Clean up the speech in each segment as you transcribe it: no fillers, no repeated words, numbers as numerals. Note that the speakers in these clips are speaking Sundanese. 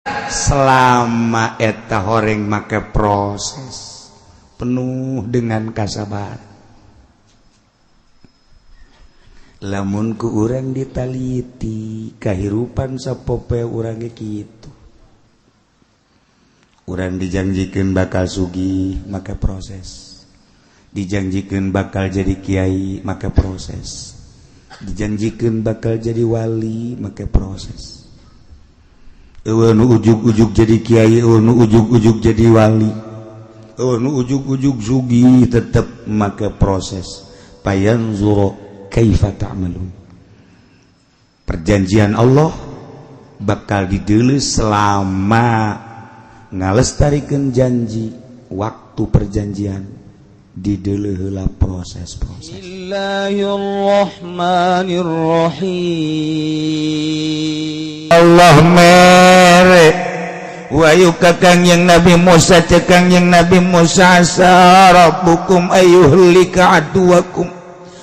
selama eta horeng make proses penuh dengan kasabaran. Lamun ku urang ditaliti kahirupan sapope urang ge kitu. Urang dijanjikeun bakal sugih make proses. Dijanjikeun bakal jadi kiai make proses. Dijanjikeun bakal jadi wali make proses. Eueuh nu ujug-ujug jadi kiai, eueuh nu ujug-ujug jadi wali. Eueuh nu ujug-ujug sugih tetep make proses. Payanzuru kaifa ta'malun. Perjanjian Allah bakal dideuleu selama ngalestarikeun janji waktu perjanjian dideuleu heula proses-proses. Bismillahirrahmanirrahim. Allah mere wayu kakang yang Nabi Musa cekang yang Nabi Musa rabbukum ayyuhlika aduwakum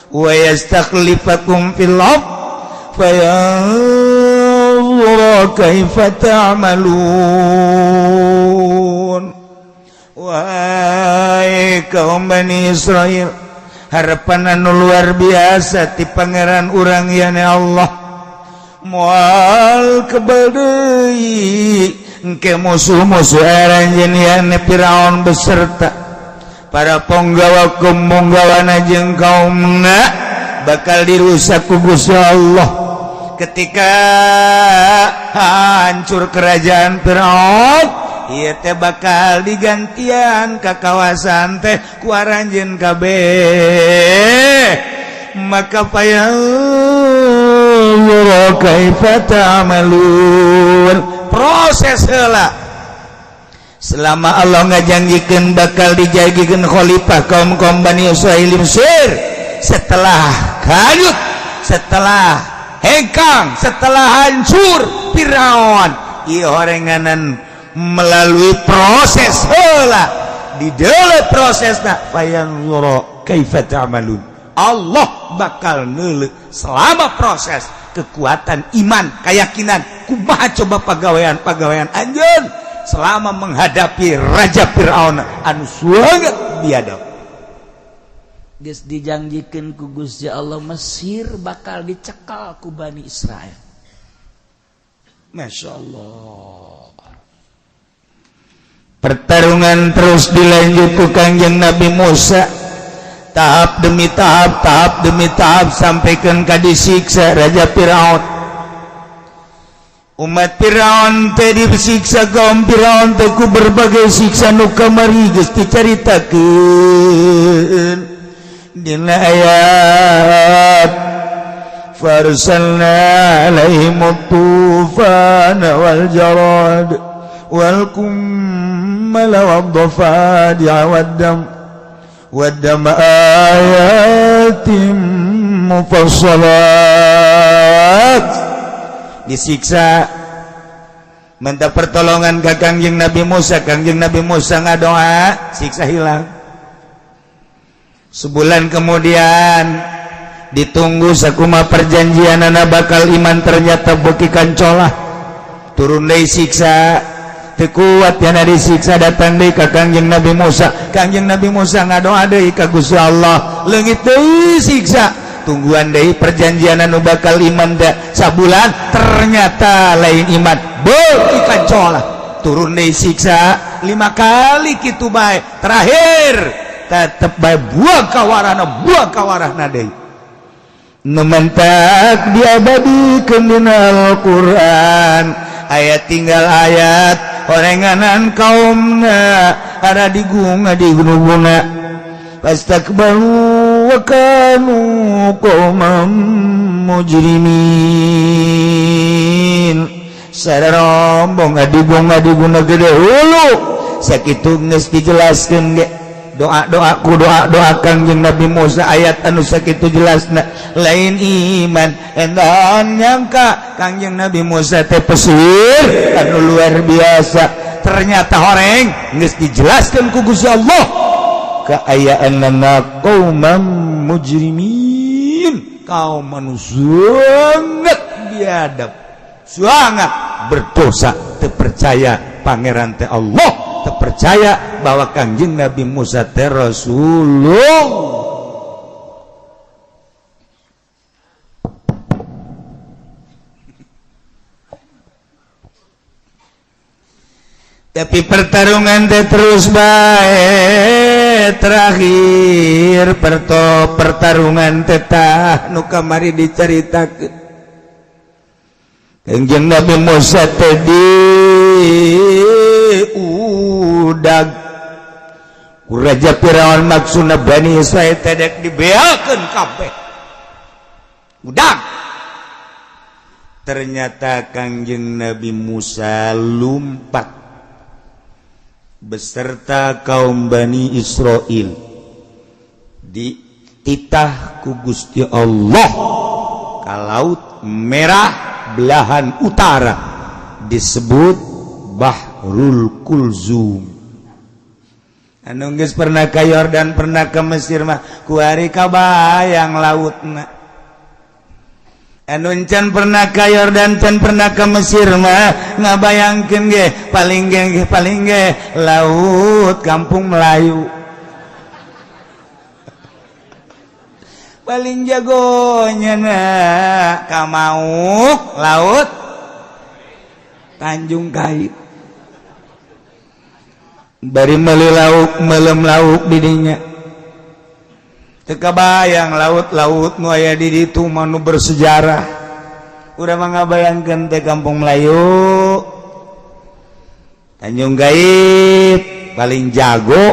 wa yastakhlifakum fil ardh fayanzura kaifa ta'malun. Wahai kaum Bani Israel, harapan anu luar biasa ti pangeran urang yana Allah moal kebal deui engke musuh-musuh aranjeun yana Firaun beserta para penggawa-penggawana jeung kaumna bakal dirusak ku Gusti Allah ketika hancur kerajaan Firaun. Ieu teh bakal digantian ka kawasan teh ku aranjeun kabeh maka payanzura kaifa ta'malun. Proses heula selama Allah ngajanjikeun bakal dijagikeun khalifah kaum-kaum Bani Israil Mesir setelah kayut, setelah hengkang, setelah hancur Firaun. Ieu horenganan melalui proses heula dideuleu prosesna fayanzura kaifa ta'malun. Allah bakal neuleu selama proses kekuatan iman keyakinan kumaha coba pagawean anjeun selama menghadapi Raja Firaun anu sangat biadab. Geus dijanjikeun ku Gusti Allah Mesir bakal dicekal ku Bani Israel. Masya Allah. Pertarungan terus dilanjut ku Kangjeng Nabi Musa tahap demi tahap, tahap demi tahap sampaikan ka disiksa Raja Firaun. Umat Firaun teh disiksa kaum Firaun teh ku berbagai siksa nu kamari geus dicaritakeun dina ayat farsalna alaihim tufana wal jarad wal kummala wad dafadi'a wad dam ayatim mufassalat. Disiksa minta pertolongan ka Kangjeng Nabi Musa. Kangjeng Nabi Musa ngadoa siksa hilang. Sebulan kemudian ditunggu sakumaha perjanjian anak bakal iman ternyata beki kancolah turun deui siksa teu kuat yana disiksa datang deui ka Kangjeng Nabi Musa. Kangjeng Nabi Musa ngadoa deui ka Gusti Allah leungit deui siksa tungguan deui perjanjian anu bakal iman da sabulan ternyata lain iman beuki kancolah turun deui siksa 5 kali kitu bae terakhir tetep bae buah kawarahna deui nementak diabadikeun dina Al-Qur'an ayat tinggal ayat orenganan kaumna ada di gunung-gunungna fastakbaru wa kanu qauman mujrimin sadarombong adi-gunung gede hulu sakitu geus dijelaskeun ge doa-doa Kangjeng Nabi Musa ayat anu sakitu jelasna lain iman endan nyangka Kangjeng Nabi Musa teh pesir anu luar biasa ternyata horeng geus dijelaskeun ku Gusti Allah kaayaanna qauman mujrimin kaum anu sangat biadab sangat berdosa. terpercaya Pangeran teh Allah, terpercaya bahwa Kangjeng Nabi Musa teh Rasulullah. Tapi pertarungan teh terus bae, terakhir pertarungan teh tah nu kamari dicaritakeun. Kangjeng Nabi Musa teh diudag ku Raja Firaun, maksudna Bani Israil teh dek dibeakeun kabeh. Udag. Ternyata Kangjeng Nabi Musa lumpat beserta kaum Bani Israil dititah ku Gusti Allah ka Laut Merah belahan utara, disebut Bahrul Kulzum. Anu geus pernah ka Yordan, pernah ke Mesir mah kuari kabayang lautna. Anu can pernah ka Yordan, can pernah ke Mesir mah ngabayangkeun ge paling ge laut Kampung Melayu. Paling jagonya na Kamauk laut Tanjung Kait. Bari meuli lauk melem lauk di dinya. Teu kabayang laut-laut nu aya di ditu mah nu bersejarah. Urang mah ngabayangkeun teh Kampung Melayu, Tanjung Kait paling jago,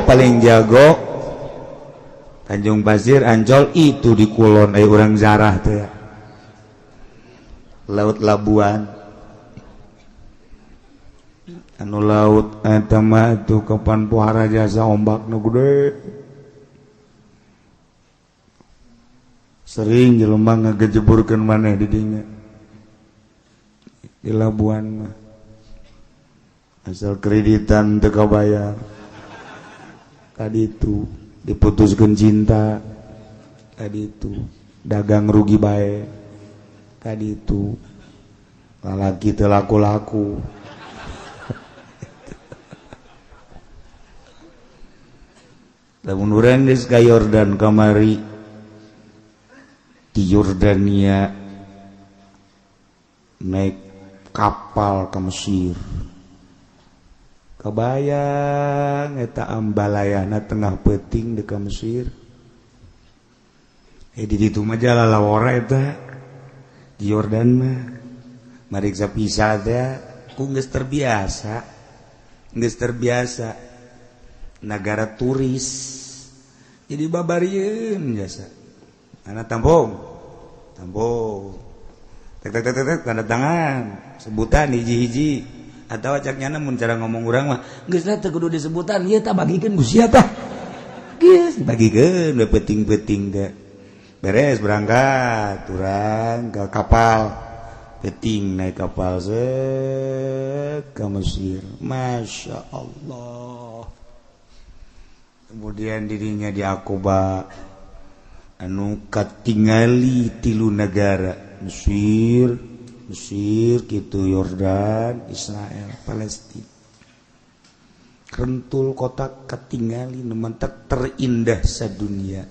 Tanjung Pasir, Ancol itu di Kulon aya urang zarah teh. Laut Labuan. Anu laut eta mah tuh kapan pohara jasa ombak nu gede. Sering jelema ngagejeburkeun maneh di dinya. Di Labuan mah. Asal kreditan teu kabayar. Tadi itu diputuskeun cinta. Tadi itu dagang rugi bae. Tadi itu lalaki teu laku-laku. Lamun urang geus ka Yordan kamari di Yordania naik kapal ke Mesir, kabayang eta ambalayana tengah peuting di ka Mesir. Di ditu mah jalalawara eta di Yordan mah mariksa pisah teh ku geus terbiasa negara turis, jadi babarieun jasa. Anak tampung, tek tanda tangan, sebutan hiji-hiji, atau acaknya mun cara ngomong urang mah, geus teh kudu disebutan, ieu tah bagikeun ku sia tah, geus bagikeun we peuting-peuting teh, beres berangkat, urang ke kapal, peuting naik kapal ke Mesir, masya Allah, kemudian dirinya di Aqaba. Anu katingali 3 negara, Mesir kitu, Yordan, Israel, Palestina. Rentul kota katingali nemantak terindah sadunia.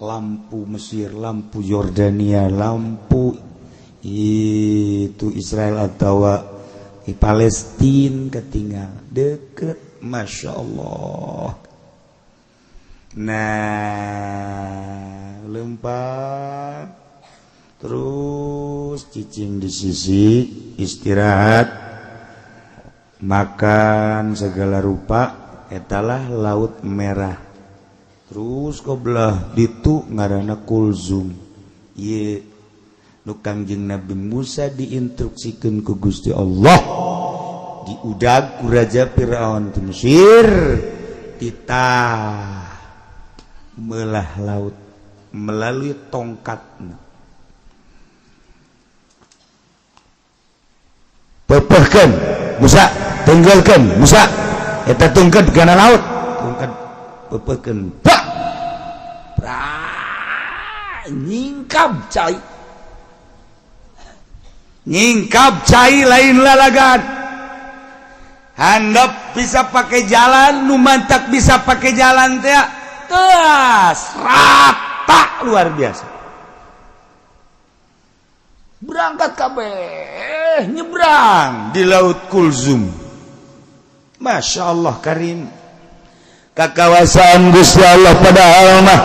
Lampu Mesir, lampu Yordania, lampu itu Israel atau Palestina ketinggal deket, masya Allah. Nah, lempar terus cicing di sisi, istirahat, makan segala rupa, etalah Laut Merah. Terus kebelah ditu ngaranna Kulzum. Ieu nu Kangjeng Nabi Musa diinstruksikeun ku Gusti Allah diudag ku Raja Firaun di Mesir, titah melah laut melalui tongkatna. Pepehkeun Musa, tinggalkeun Musa, eta tungked kana laut, tungked pepehkeun, pak, nyingkap cai lain lalagan. handap bisa pakai jalan, nu mantak bisa pakai jalan teh teas rata luar biasa. Berangkat kabeh nyebrang di Laut Kulzum. Masya Allah karim. Kakawasan Gusti Allah padahal mah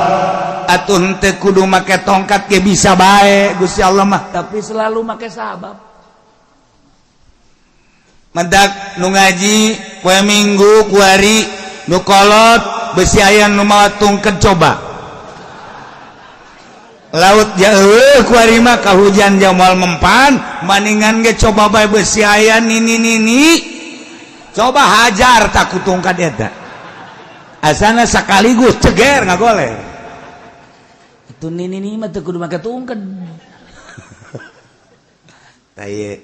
atuh teu kudu make tongkat ge bisa bae Gusti Allah mah, tapi selalu make sabab. Mendak nu ngaji poe Minggu ku hari nu kolot besi aya nu mawa tungked coba. Laut jauh ku hari mah kahujan jamal mempan maningan ge coba bae besi aya nini. Coba hajar tak ku tungkad eta. Asana sekaligus ceger ngagoleh. Itu nini mah teu kudu make tungked. Taye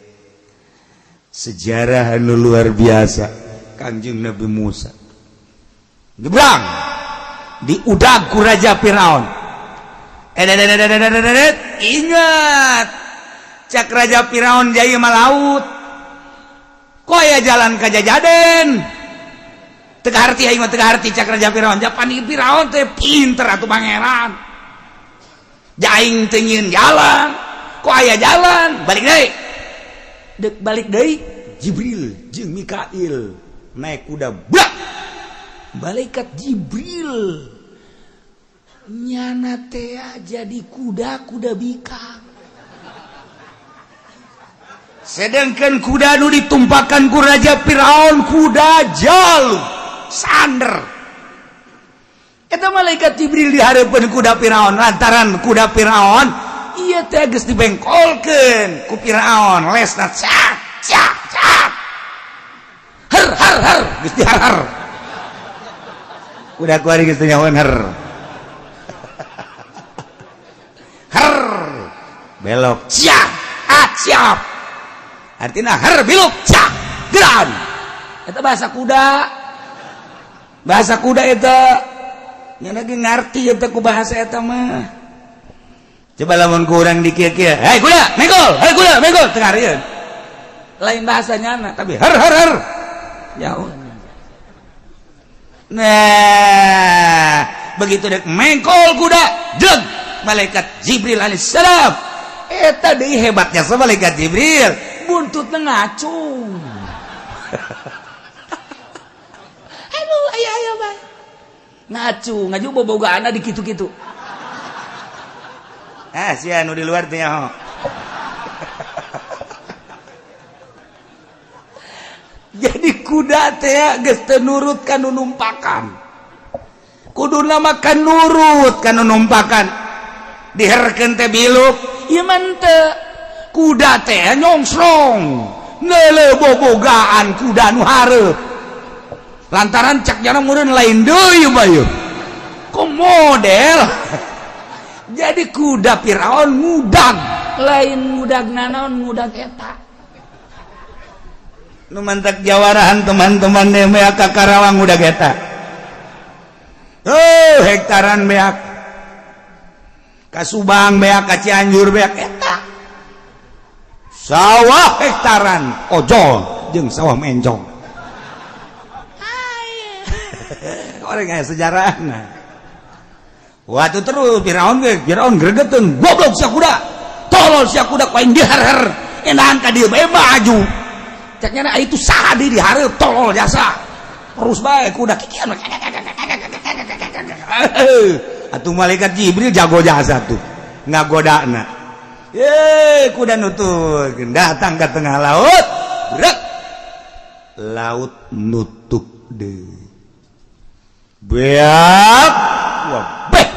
sejarah anu luar biasa Kangjeng Nabi Musa. Nyebrang di udag ku Raja Firaun. Ingat cak Raja Firaun jaya malaut. Kok aya jalan ka Jajaden? Teu harti aing mah teu harti cak Raja Firaun. Japan ieu Firaun teh pinter atuh pangeran. Jaing teu nyieun jalan. Kok aya jalan? Balik deui. Dek balik deui Jibril jeung Mikail naik kuda blak. Malaikat Jibril nyana teh jadi kuda bikang. Sedangkan kuda nu ditumpakan ku Raja Firaun kuda jalu sander. Eta malaikat Jibril dihareupeun kuda Firaun lantaran kuda Firaun ieu teh geus dibengkolkeun ku Firaun lesna cak cak cak. Har geus dihar. Kuda kuari geus nyahoan har. Har belok siap siap. Artinya har biluk cak geran. Eta bahasa kuda. Bahasa kuda eta nya lagi ngarti eta ku bahasa eta mah. Coba lamun ku urang di kieu-kieu, "Hei kuda, megol, hei kuda, megol." Teu ngarieun. Lain bahasanya na, tapi har. Jauh. Nah, begitu dek megol kuda, deg malaikat Jibril alaihissalam. Eta deui hebatnya sa malaikat Jibril. Buntutnya ngacung. Aduh, ayah bang. Ngaju bobogaan di kitu-kitu. Sia nu di luar teh nyaho. Jadi kuda teh geus teu nurut ka nu numpakan. Kuduna mah kan nurut ka nu numpakan. Diherkeun teh biluk, ieu mah teu. Kuda teh nyongsrong neule bobogaan kuda nu hareup lantaran cak jana meureun lain deui bayu ku model. Jadi kuda Firaun ngudag lain ngudagna naon ngudag eta nu mantak jawarahan teman-teman nemea ka Karawang ngudag eta hektaran beak ka Subang beak ka Cianjur beak eta sawah hektaran ojol jeung sawah mencong. Orang aya sejarahna. Waktu terus Firaun gregeteun goblok sia kuda. Tolol sia kuda ku aing dihar-har. Endahan ka dieu bae maju. Cak nya itu saha deui dihareup tolol jasa. Terus bae kuda kikian. Atuh malaikat Jibril jago jasa tuh. Ngagodana. Kuda nutup datang ke tengah laut berat laut nutup deh beak wabeh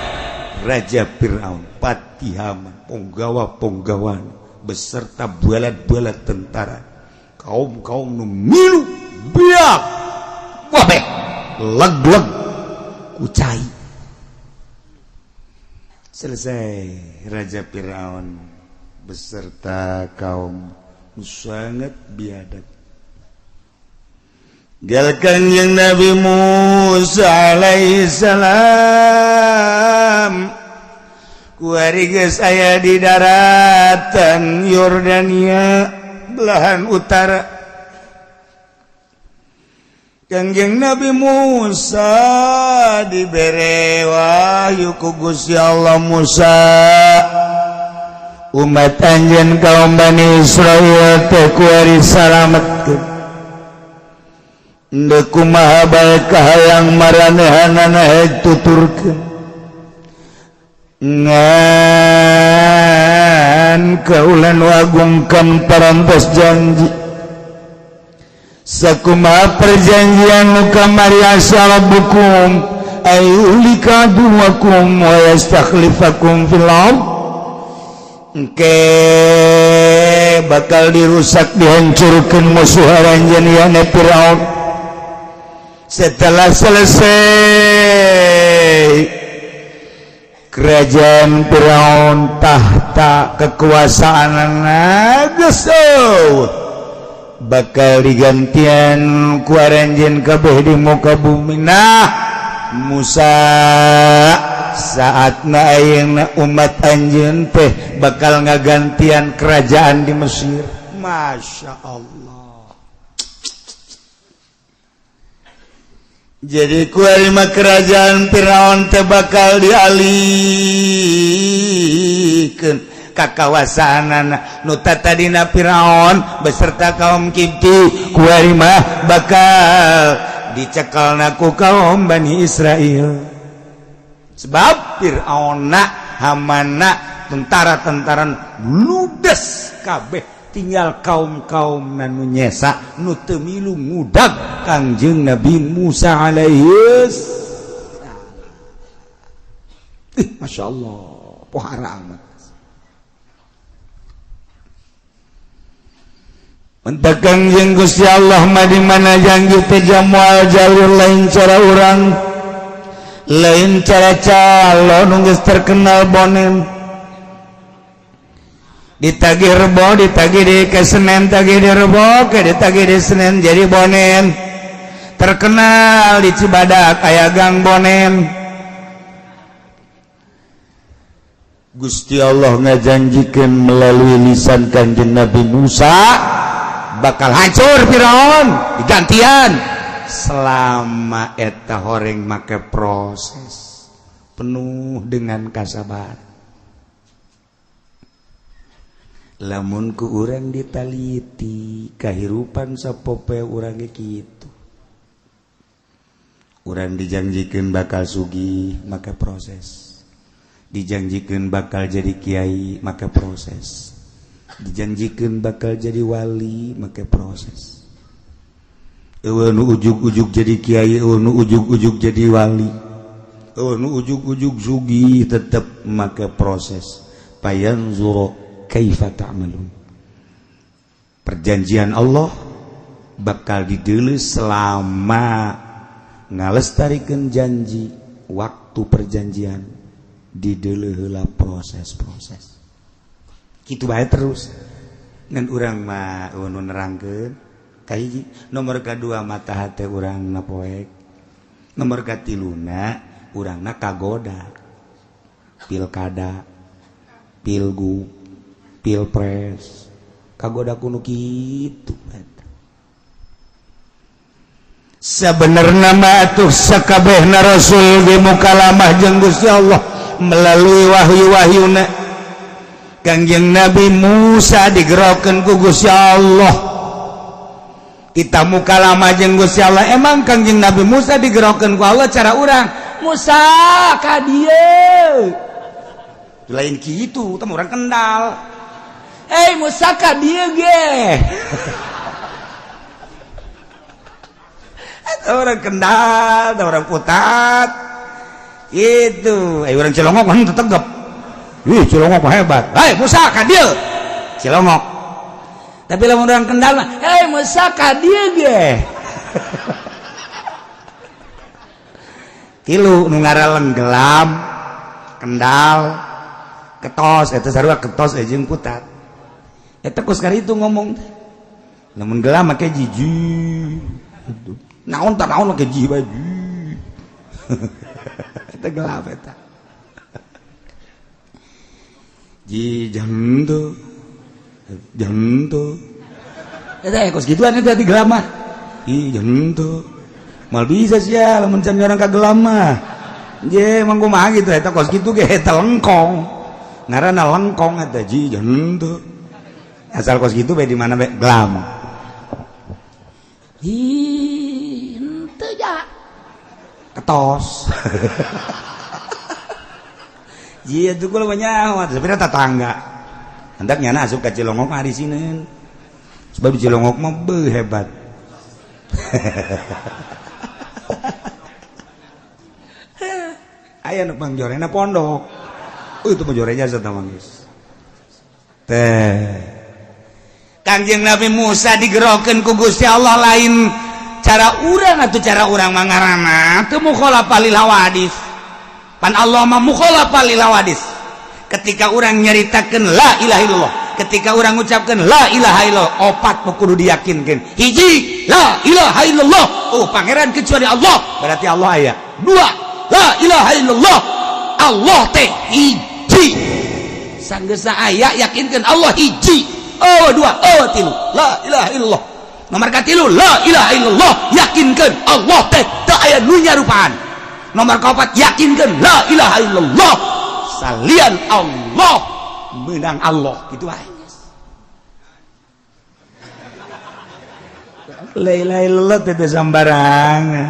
Raja Firaun Pati Haman ponggawa-ponggawan beserta bualat-bualat tentara kaum nu milu beak wabeh leg-leg kucai selesai Raja Firaun beserta kaum sangat biadab. Galkan yang Nabi Musa alaihissalam kuari geus aya di daratan Yordania belahan utara Kangjeng Nabi Musa dibere wahyu ku Gusti Allah. Musa umat anjeun kaum Bani Israil teh kuari salametkeun deuk kumaha bae kahayang maranehanana tuturkeun ngan kaulan wagungkeun parantos janji sakumaha perjanjian nu kamari asalabukum ayyulika duwakum wa yastakhlifakum fil ardh engke bakal dirusak dihancurkeun musuh aranjeun yana Firaun setelah selesai kerajaan Firaun tahta kekuasaanna geus bakal digantian ku aranjeun kabeh di muka bumi. Nah Musa saatna ayeuna umat anjeun teh bakal ngagantian kerajaan di Mesir. Masya Allah. Jadi kuarima kerajaan Firaun teh bakal dialihkeun ka kawasaanana nu tadina Firaun beserta kaum Kipti kuarima bakal dicekelna ku kaum Bani Israil. Sebab Fir'auna Hamana tentara-tentaran ludes kabeh tinggal kaum-kaum nanu nyesa nu teu milu ngudag Kangjeng Nabi Musa alaihi salam. Masya Allah pohara amat. Mentak Kangjeng Gusti Allah mah di mana janji teh jamual jalur lain cara urang lain cara calon nunggus terkenal bonen ditagih rebo ditagih di ke Senen tagih di rebo ke ditagih di Senen jadi bonen terkenal di Cibadak aya gang bonen. Gusti Allah ngajanjikeun melalui lisan Kanjeng Nabi Musa bakal hancur Firaun digantian selama eta horeng make proses penuh dengan kasabar. Lamun ku urang ditaliti kahirupan sapope urang ge kitu. Urang dijanjikeun bakal sugih make proses. Dijanjikeun bakal jadi kiai make proses. Dijanjikeun bakal jadi wali make proses. Nu ujuk-ujuk jadi kiai, nu ujuk-ujuk jadi wali, nu ujuk-ujuk sugih tetap make proses. Fayanzuru kaifa ta'malun. Perjanjian Allah bakal dideuleuh selama ngalestarikeun janji waktu perjanjian dideuleuh heula proses-proses. Kitu bae terus. Ngan urang mah nu nerangkeun kahiji nomor kadua mata hate urang na poek nomor katiluna urang na kagoda pilkada pilgub pilpres kagoda kuno kitu sabenerna mah atuh sakabehna rasul ge mukalamah jeung Gusti Allah melalui wahyu-wahyuna. Kangjeng Nabi Musa digerokeun ku Gusti Allah kita mukalamah jeung Gusti Allah. Emang Kangjeng Nabi Musa digerokeun ku Allah cara urang Musa ka dieu lain kitu teh urang kendal Musa ka dieu ge eta urang kendal teh urang putat itu urang Cilongok mah teu tegep Cilongok mah hebat Musa ka dieu Cilongok. Tapi lamun orang kendal mah, Musa ka dieu ge. Tilu nu ngaran gelam, kendal, ketos, eta sarua ketos jeung putat. Eta kos karitu ngomong. Lamun gelam make jiji. Naon tah naon make jiji baju. Eta gelam eta. Ji jantu jantung, ada ekos gituan itu hati gelamah, jantung, mal bisa sih ya lamun can orang kagelam mah je emang kumaha gitu eta kos kitu ge eta lengkong ngaranna lengkong eta ji henteu asal kos kitu bae di mana bae gelam henteu ja ketos ji atuh kula banyak sebenarnya tetangga hendak nyana asup ka Cilongok hari Senin sebab di Cilongok mah hebat aya nu pangjorena pondok itu pangjorenya jasa tamangis teh Kangjeng Nabi Musa digerokeun ku Gusti Allah lain cara urang atuh cara urang mangarana teu mukhalafah lil hawadis pan Allah mah mukhalafah lil hawadis ketika urang nyaritakeun la ilaha illallah ketika orang ucapkan la ilaha illallah opat kudu diyakinkan hiji la ilaha illallah pangeran kecuali Allah berarti Allah aya dua la ilaha illallah Allah teh hiji sanggeus aya yakinkan Allah hiji dua tilu la ilaha illallah nomor katilu la ilaha illallah yakinkan Allah teh teu aya nu nyarupaan nomor kaopat yakinkan la ilaha illallah salian Allah menang Allah gitu aja la ilaha illallah teh sambarangan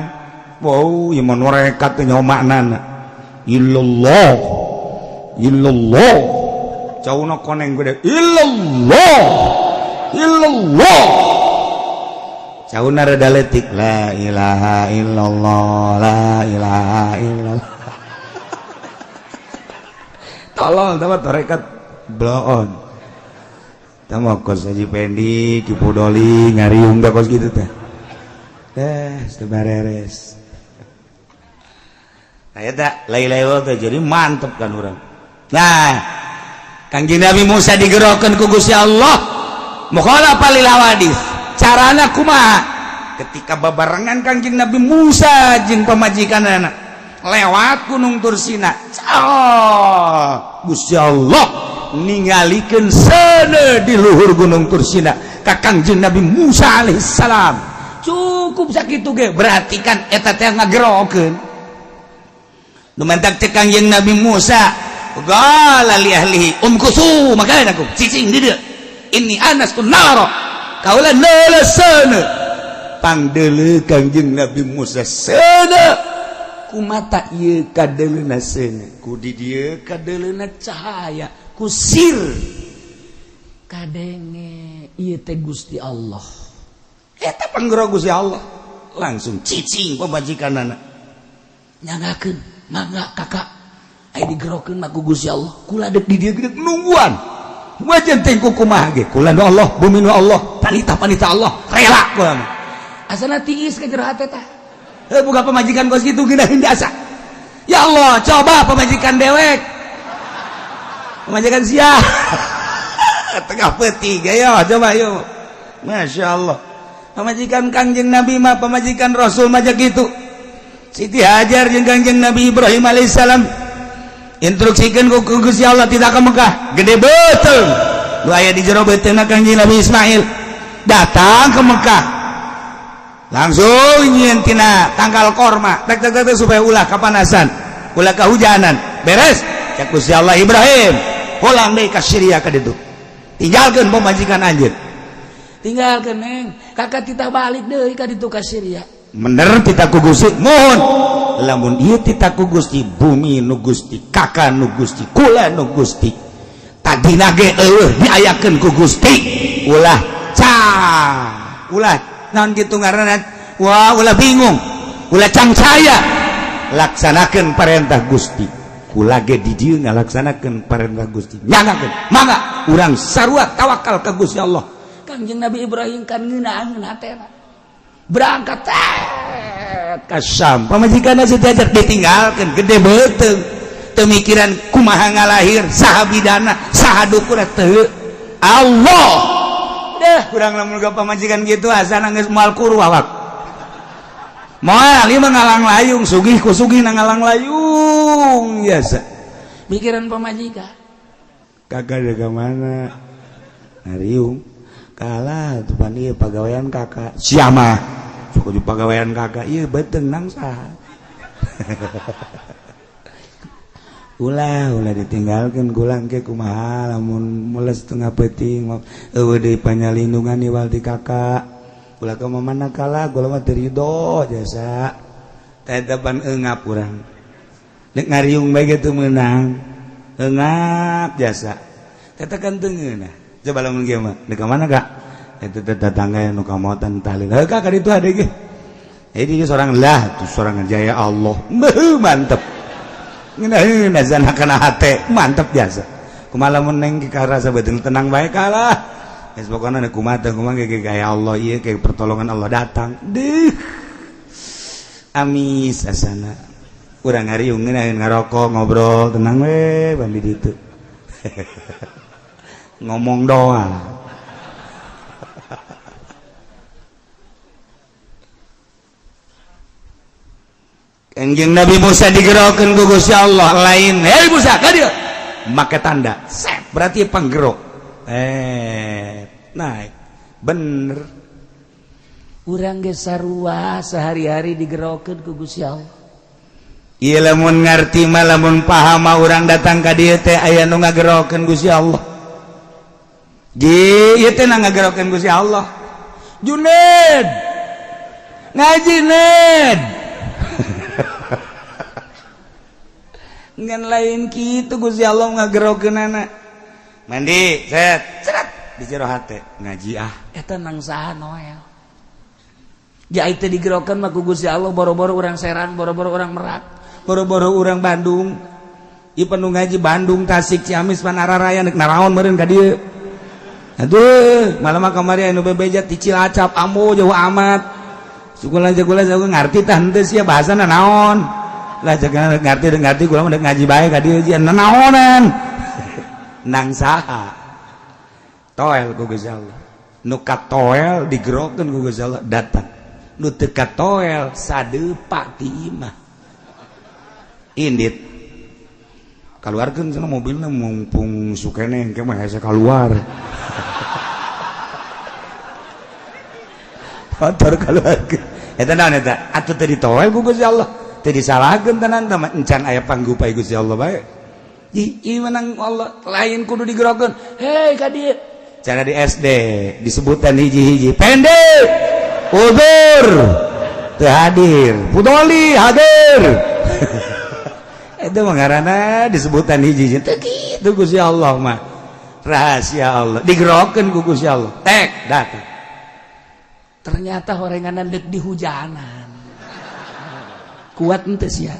wow ieu mun rekat teh nyaho maknana illallah cauna koneng gede illallah cauna rada letik la ilaha illallah tolol tamat rekat bloon tamu kos Haji Pendi Kipu Doli ngariung dah kos gitu teh sebareres aya tak lai-lai teh jadi mantep kan urang nah Kangjeng Nabi Musa digerokeun ku Gusti Allah mukhalafah lil hawadis carana kumaha ketika babarengan Kangjeng Nabi Musa jeung pamajikanana lewat Gunung Tursina Gusti Allah ningalikeun sana di luhur Gunung Tursina ka Kangjeng Nabi Musa alaihissalam cukup sakitu ge berarti kan eta teh ngagerokeun nu mentak teh Kangjeng Nabi Musa qala li ahlihi umkusu makana aku cicing di dieu inni anaskun nara kaula neuleuseun pangdeuleu Kangjeng Nabi Musa sana kumata ieu kadeleuna seuneu ku di dieu kadeleuna cahaya kusir kadenge ieu teh Gusti Allah eta panggero Gusti Allah langsung cicing pamajikanana nyanggakeun mangga kakak aya digerokeun mah ku Gusti Allah kula dek di dieu geus nungguan wajan teh kumaha ge kula nu Allah bumi nu Allah panita Allah rela kula asana tiis ka jero hate teh buka pemajikan kos gitu geunaheun asa ya Allah coba pemajikan dewek pemajikan sia tengah peuting ayo coba yuk Masya Allah pemajikan Kangjeng Nabi mah pemajikan Rasul mah kitu Siti Hajar jeung Kangjeng Nabi Ibrahim alaihissalam instruksikeun ku Gusti Allah tidak ke Mekah gede beuteung nu aya di jero beuteungna Kangjeng Nabi Ismail datang ke Mekah langsung nyieun tina tangkal korma tek supaya ulah kapanasan ulah kahujanan beres cak Gusti Allah Ibrahim pulang deui ka Syria ka ditu tinggalkeun pemajikan anjeun tinggalkeun neng kakak titah balik deui ka ditu ka Syria bener titah ku Gusti mohon lamun ieu titah ku Gusti bumi nu Gusti kakak nu Gusti kula nu Gusti tadina ge eueuh diayakeun ku Gusti ulah naon gitu ngaranna wah ulah bingung ulah cangcaya laksanakeun perintah Gusti kula ge di dieu ngalaksanakeun perintah Gusti nyanggakeun mangga urang sarua tawakal ka Gusti Allah Kangjeng Nabi Ibrahim kan ngeunaheun hatena berangkat ka Syam pamajikanna Siti Hajar ditinggalkeun gede beuteung teu mikiran kumaha ngalahir saha bidana saha dukuna teu Allah kurang lamun ka pamajikan gitu asana geus moal kuru awak moal ieu mah ngalang layung sugih ku sugih na ngalang layung biasa mikiran pamajikan kakak jaga mana ngariung kalah tuh pan ieu pagawean kakak siapa kudu pagawean kakak ieu beuteng nang saha ulah ditinggalkeun gulang ke kumaha lamun mules tengah peuting eueuh deui panyalindungan iwal ti kakak ulah ka mamana kala kula mah teu ridho jasa tetapan eungap urang nek ngariung bae ge teu meunang eungap jasa tetekan teungeunna coba lamun kieu mah nek ka mana kak eta tetangga nu kamotan tahlil heuh kak ditu ade ge jadi seorang lah tu seorang jaya Allah mantep ngeunah zana kana hate mantep biasa kumaha lamun neng ki karasa beuteung tenang bae kalah geus pokona nek kumaha ge gaya Allah ieu ke pertolongan Allah datang deuh amis asana urang ngariung ngeunaheun ngarokok ngobrol tenang we bandi ditu ngomong doa Kanjeng Nabi Musa digerokeun ku Gusti Allah lain hei Musa ka dieu make tanda set berarti panggerok naik bener urang ge sarua sehari-hari digerokeun ku Gusti Allah ieu lamun ngarti mah lamun paham mah urang datang ka dieu teh aya nu ngagerokeun Gusti Allah ieu teh na ngagerokeun Gusti Allah Junaid ngaji Ned ngan lain kitu Gusti Allah ngagerokeunana mandi set di jero hate ngaji eta nang saha Noel ya itu digerokeun mah ku Gusti Allah boro-boro urang Serang boro-boro urang Merak boro-boro urang Bandung ieu penuh ngaji Bandung Tasik Ciamis Panararaya nek naraon meureun ka dieu aduh malah mah kamari anu bebeja ti Cilacap ambo jauh amat sukula-sukula ngarti tah henteu sia bahasana naon lah jangan ngerti gua mah ngaji bae ka dieu jian naonan nang saha toel ku Gusti Allah nu katoel digerokeun ku Gusti Allah datang nu teu katoel sadeupa ti imah indit kaluarkeun cenah mobilna mumpung sukene engke mah hese kaluar motor kaluarkeun eta naon eta atuh teu ditoel ku Gusti Allah teu disalahkeun tenan tah encan aya panggupay Gusti Allah bae ieu menang Allah lain kudu digerokeun hei ka dieu cara di SD disebutan hiji-hiji pendek udur teu hadir pudoli hadir itu mah ngaranna disebutan hiji-hiji teu kitu Gusti Allah mah rahasia Allah digerokeun ku Gusti Allah tek datang ternyata horenganan deuk dihujanan kuat ente sia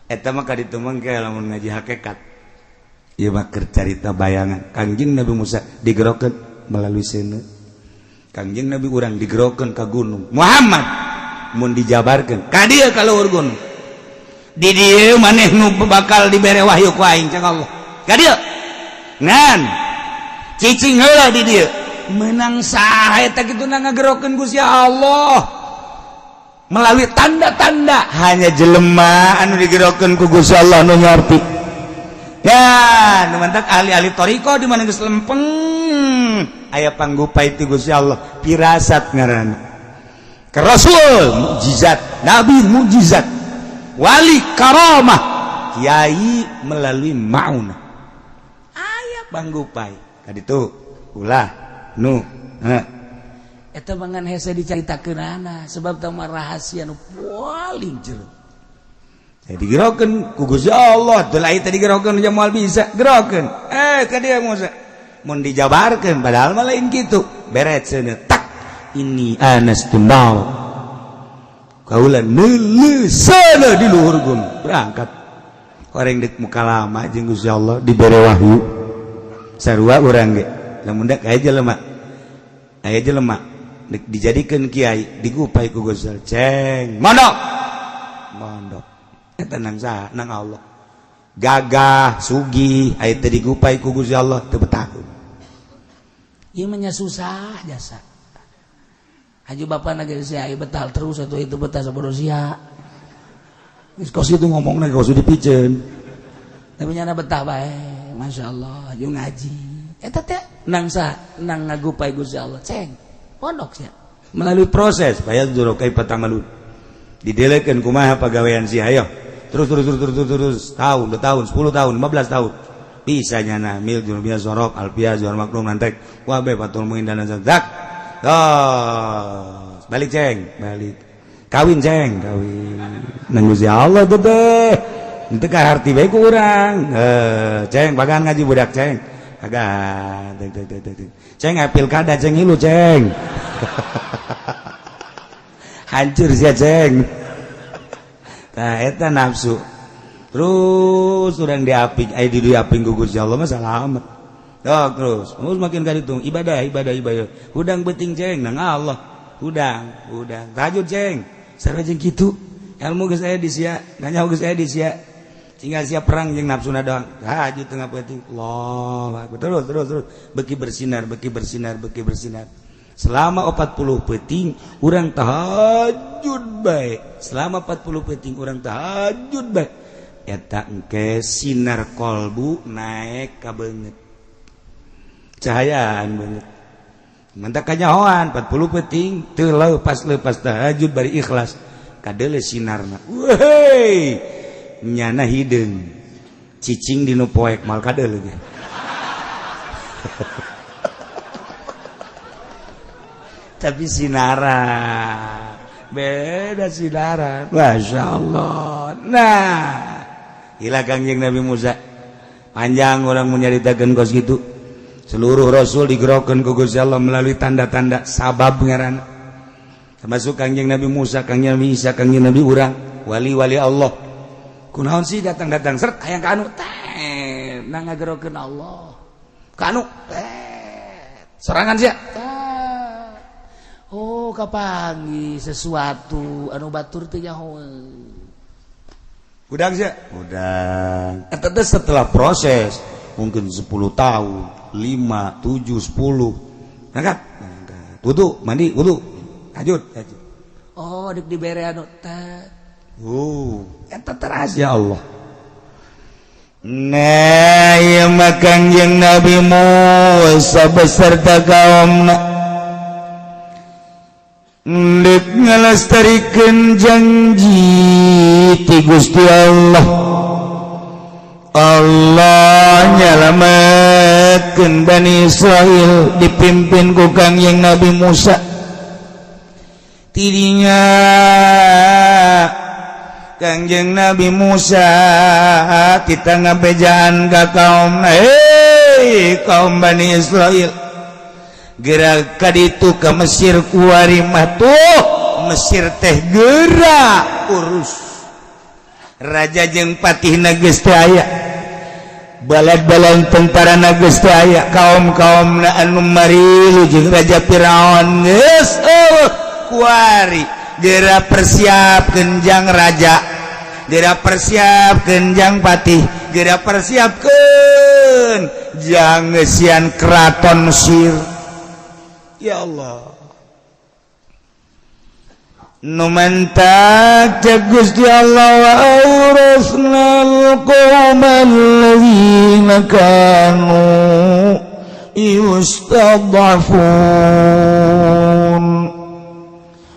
eta mah kaditu mah ge lamun ngaji hakikat ieu mah keur carita bayangan Kangjeng Nabi Musa digerokeun melalui seuneu Kangjeng Nabi urang digerokeun ka gunung Muhammad mun dijabarkeun ka dieu ka luhur gunung di dieu maneh nu bakal dibere wahyu ku aing cang Allah ka dieu ngan cicing heula di dieu meunang saha eta kitu na ngagerokeun Gusti Allah melalui tanda-tanda hanya jelema anu digerokeun ku Gusti Allah nu ngarti ya nu mantak ahli-ahli toriko di mana geus lempeng aya panggupay ti Gusti Allah pirasat ngaranna ka rasul mukjizat nabi mukjizat wali karamah kiai melalui maunah aya panggupay kaditu ulah nu eta mangan hese dicaritakeunana sebab teu mah rahasia nu paling jero jadi digerokeun ku Gusti Allah teu lain teh digerokeun nu moal bisa gerokeun ka dieu Musa mun dijabarkeun padahal mah lain kitu beres cenah tak ini anastu nar kaula neuleusana di luhur gunung berangkat koreng deuk muka lama jeung Gusti Allah dibere wahyu sarua urang ge lamun da aya jelema dijadikan kiai digupay ku Gusti Allah ceng mondok eta nang saha nang Allah gagah sugih aya teh digupay ku Gusti Allah teu betahkeun ieu mah nya susah jasa haji bapana ge sia aya betal terus atuh itu betah sabodo sia geus kos itu ngomongna geus dipiceun tapi nya betah bae masyaallah jeung ngaji eta teh nang saha nang ngagupay Gusti Allah ceng pondoknya melalui proses bayar dulu kayak patamalun didelekan kumaha pegawaian sih ayo terus tahun 2 tahun 10 tahun 15 tahun bisa nyana mil junubia sorok alpia jual maklum nantek wabe patul muin dan zak balik ceng balik kawin ceng kawin nanggusi Allah tuh deh itu kan arti baik kurang ceng bagan ngaji budak ceng agak ceng apil kada ceng ilu ceng hancur sih ceng nah eta nafsu terus orang diaping diaping gugus ya Allah mah selamat terus makin kali itu ibadah hudang beting ceng nang Allah hudang tajud ceng sareng kitu ilmu geus aya di sia nanya geus aya di sia tinggal siap perang jeung nafsuna doang tahajud tengah penting Allah terus beki bersinar selama 40 peting urang tahajud bae selama 40 peting urang tahajud bae eta engke sinar kolbu naik ka beungeut cahayaan beungeut mantap kanyahoan 40 peting teu lepas tahajud bari ikhlas kadeule sinarna weh nyana hideung cicing dinu poek mal kadeul ge tapi sinaran beda sinaran Masya Allah nah ila Kangjeng Nabi Musa panjang orang menyaritakeun kos gitu seluruh rasul digerokeun ku Gusti Allah melalui tanda-tanda sabab ngaranna termasuk Kangjeng Nabi Musa Kangjeng Nabi Isa Kangjeng Nabi urang wali-wali Allah kunaon sih datang seret hayang ka anu teh nang ngagerokeun Allah ka anu sorangan sia oh kapangi sesuatu anu batur teh nyaho udang sia udang eta teh setelah proses mungkin 10 tahun 5 7 10 ngangkat wudu mandi wudu lanjut oh dik dibere anu teh eta rahasia Allah nah ieu mah Kangjeng Nabi Musa beserta kaumna dek ngalestarikeun janji ti Gusti Allah nyalametkeun Bani Israil dipimpin ku Kangjeng Nabi Musa tidinya Kangjeng Nabi Musa kita ngabejaan ka kaum kaum Bani Israil gerak kaditu ke Mesir kuari mah tuh Mesir teh gerak urus raja jeung patihna geus teu aya balad-balad tentara na geus teu aya kaum-kaumna anu marilu jeung raja Firaun geus kuari geura persiapkeun jang raja geura persiapkeun jang patih geura persiapkeun jang ngeusian keraton Mesir ya Allah numantak Gusti Allah wa awrasnal qaumal ladzina kanu yustad'afun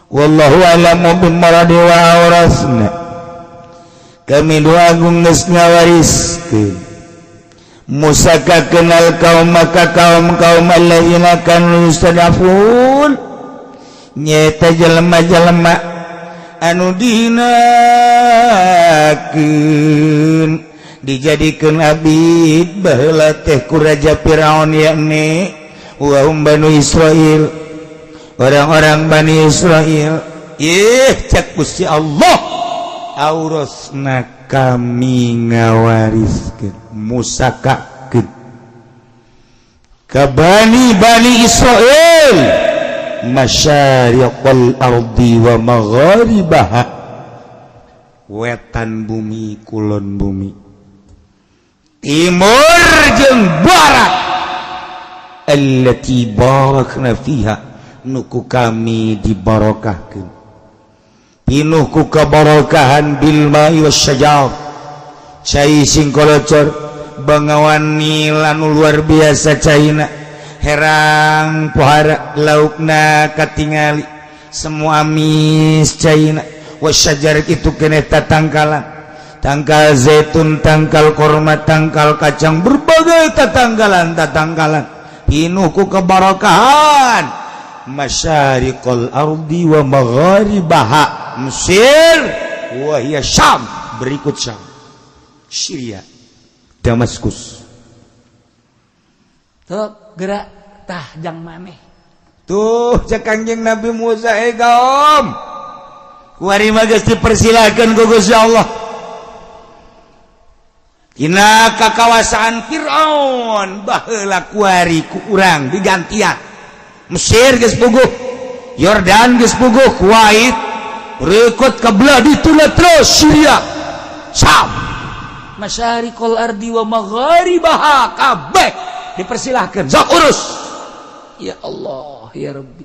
wallahu a'lamu bimaradi wa awrasna kami doa geus ngawariskeun Musa ka kenal kaum maka kaum alladzina kanu yustad'afun nyata jelema-jelema anu dihinakeun dijadikeun abid baheula teh ku raja Firaun yakni wa Banu Israil orang-orang Bani Israil cak Gusti Allah aurasna kami ngawariskeun Musa kakeun ka Bani Israil masyariqal ardi wa magharibaha wetan bumi kulon bumi timur jeung barat allati barakna fiha nuku kami dibarokahkeun pinuh ku kabarakahan bil ma'i wasyajar cai sing kolocor bangawan nil anu luar biasa caina herang pohara laukna katingali semua amis caina wasyajar itu kene tatangkalan tangkal zaitun tangkal korma tangkal kacang berbagai tatangkalan pinuh ku keberkahan masyariqal ardi wa magharibaha Mesir wa hiya Syam berikut Syam Syria Damaskus tuh gerak tah jang maneh tuh cek Kangjeng Nabi Musa kaum kuari mah geus dipersilakeun ku Gusti Allah dina kakawasan Firaun baheula kuari ku urang digantian Mesir geus puguh Yordan geus puguh Kuwait berikut ka belah dituna terus Syria Syam masyariqal ardi wa magharibaha kabeh dipersilahkan sok urus ya Allah ya Rabbi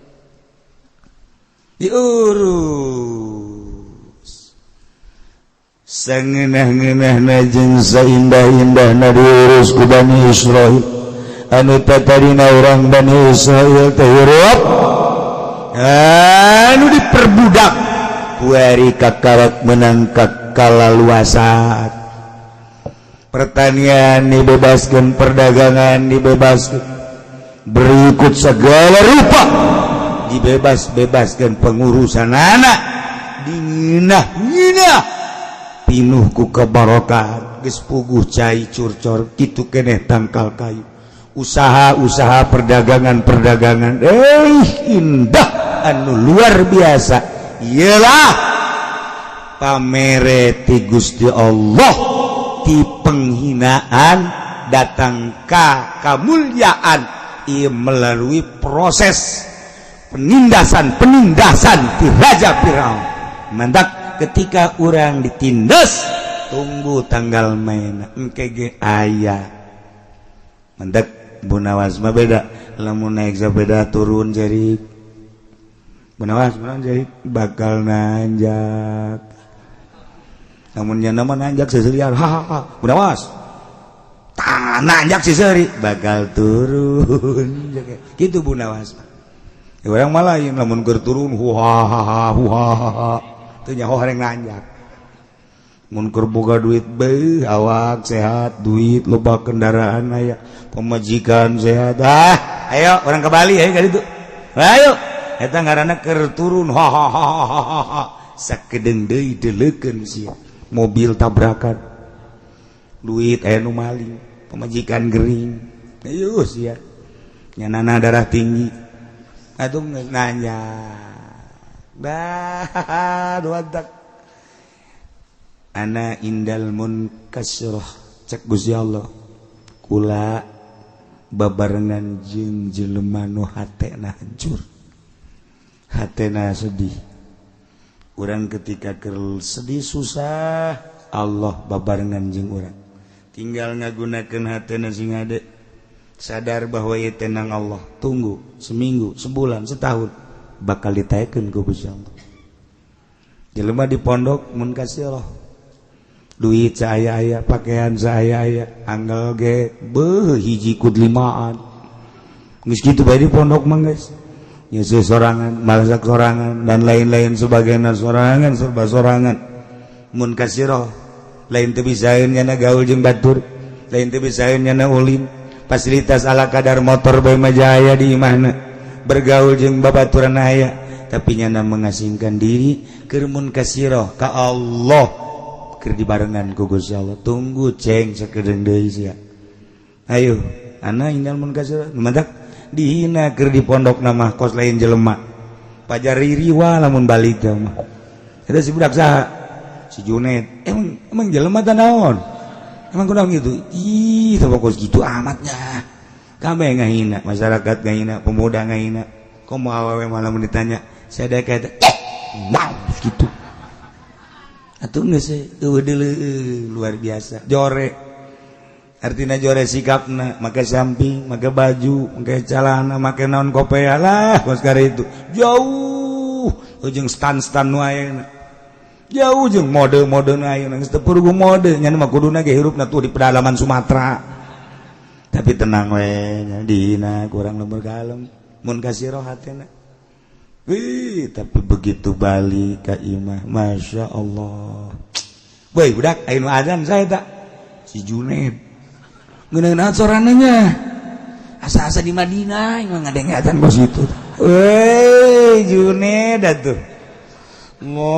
diurus sangeunah-ngeunahna jeung saindah-indahna diurus ku Bani Israil anu tatarina urang Bani Israil teh hirup anu diperbudak kuari kakawat menang kalaluasan pertanian dibebaskan perdagangan dibebaskan berikut segala rupa dibebaskan pengurusan anak dinginah pinuh ku kebarokan geus puguh cai curcor kitu keneh tangkal kayu usaha perdagangan indah anu luar biasa ialah pamere ti Gusti Allah ti penghinaan datang ka kemuliaan ia melalui proses penindasan ti Raja Firaun mandak ketika orang ditindas tunggu tanggal main engke ge aya mandak Bunawas mah beda lamun naik sepeda turun jerik Bunawas jerik bakal nanjak namun yang nama nanjak seserian Bunawas nanjak seseri bakal turun gitu Bunawas orang malah yang namun keur turun teu nyaho hareng nanjak mun keur boga duit beuh awak sehat duit loba kendaraan aya pemajikan sehat ayo orang ke Bali ayo ka ditu ayo eta ngaranna keur turun sakedeung deui deleukeun sia mobil tabrakan duit aya nu maling pemajikan gering ayo sia nyanana darah tinggi atuh nanya duadak ana indal munkasirah cek Gusti Allah kula babarengan jeung jelema nu hatena hancur hatena sedih urang ketika keur sedih susah Allah babarengan jeung urang tinggal ngagunakeun hatena sing ade sadar bahwa ieu tenang Allah tunggu seminggu sebulan setahun bakal ditaekeun ku Gusti Allah jelema di pondok mun kasirah duit saya pakaian saya anggal ge beuh hiji kud limaan geus kitu bae di pondok mah geus nyeuseut sorangan malasak sorangan dan lain-lain sebagainya sorangan serba sorangan mun kasirah lain teu bisaeun nyana gaul jeung batur lain teu bisaeun nyana ulin fasilitas ala kadar motor bae mah aya di imahna bergaul jeung babaturan aya tapi nyana mengasingkan diri keur mun kasirah ka Allah keur dibarengan ku Gusti Allah tunggu ceng sakedeung deui sia ayo ana indal mun kasirah mantak dihina keur di pondok mah kos lain jelema pajar ririwa lamun balik mah eta si budak saha si Junet emang jelema teh naon emang kunaon gitu ih teu kos gitu amatnya kabeh ngahina masyarakat ngahina pemuda ngahina kumaha awewe malah mun ditanya sadaya eta nah gitu atuh geus luar biasa jore artina jore sikapna make samping make baju make calana make naon kopea lah kos kare itu jauh jeung stan-stan nu ayeuna jauh jeung mode-mode nu ayeuna geus teu perlu mode nya mah kuduna ge hirupna tuh di pedalaman Sumatera tapi tenang we dina kurang nomor kalem mun kasih rohatena tapi begitu balik ka imah masya Allah woi budak ayo adzan saya tak si Junaid ngeunaan sorananya asa-asa di Madinah yang ngadenge adzan bos itu woi Junaid atuh Allahu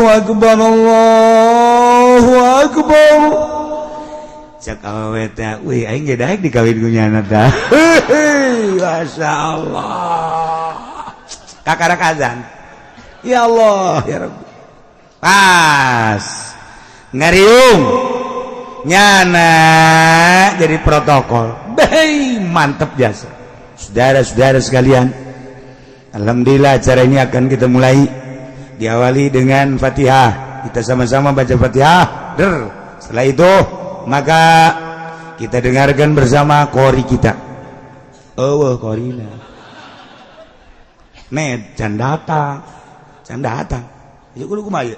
akbar Allahu akbar cak awewe teh wih aing ge daek dikawin ku nyana tah masya Allah kakarak azan ya Allah ya Rabbi pas ngariung nyana jadi protokol beh mantep jasa saudara-saudara sekalian alhamdulillah acara ini akan kita mulai diawali dengan Fatihah kita sama-sama baca Fatihah setelah itu maka kita dengarkan bersama qori kita. Oh, qorina. Med can datang. Ayo kudu kumaha?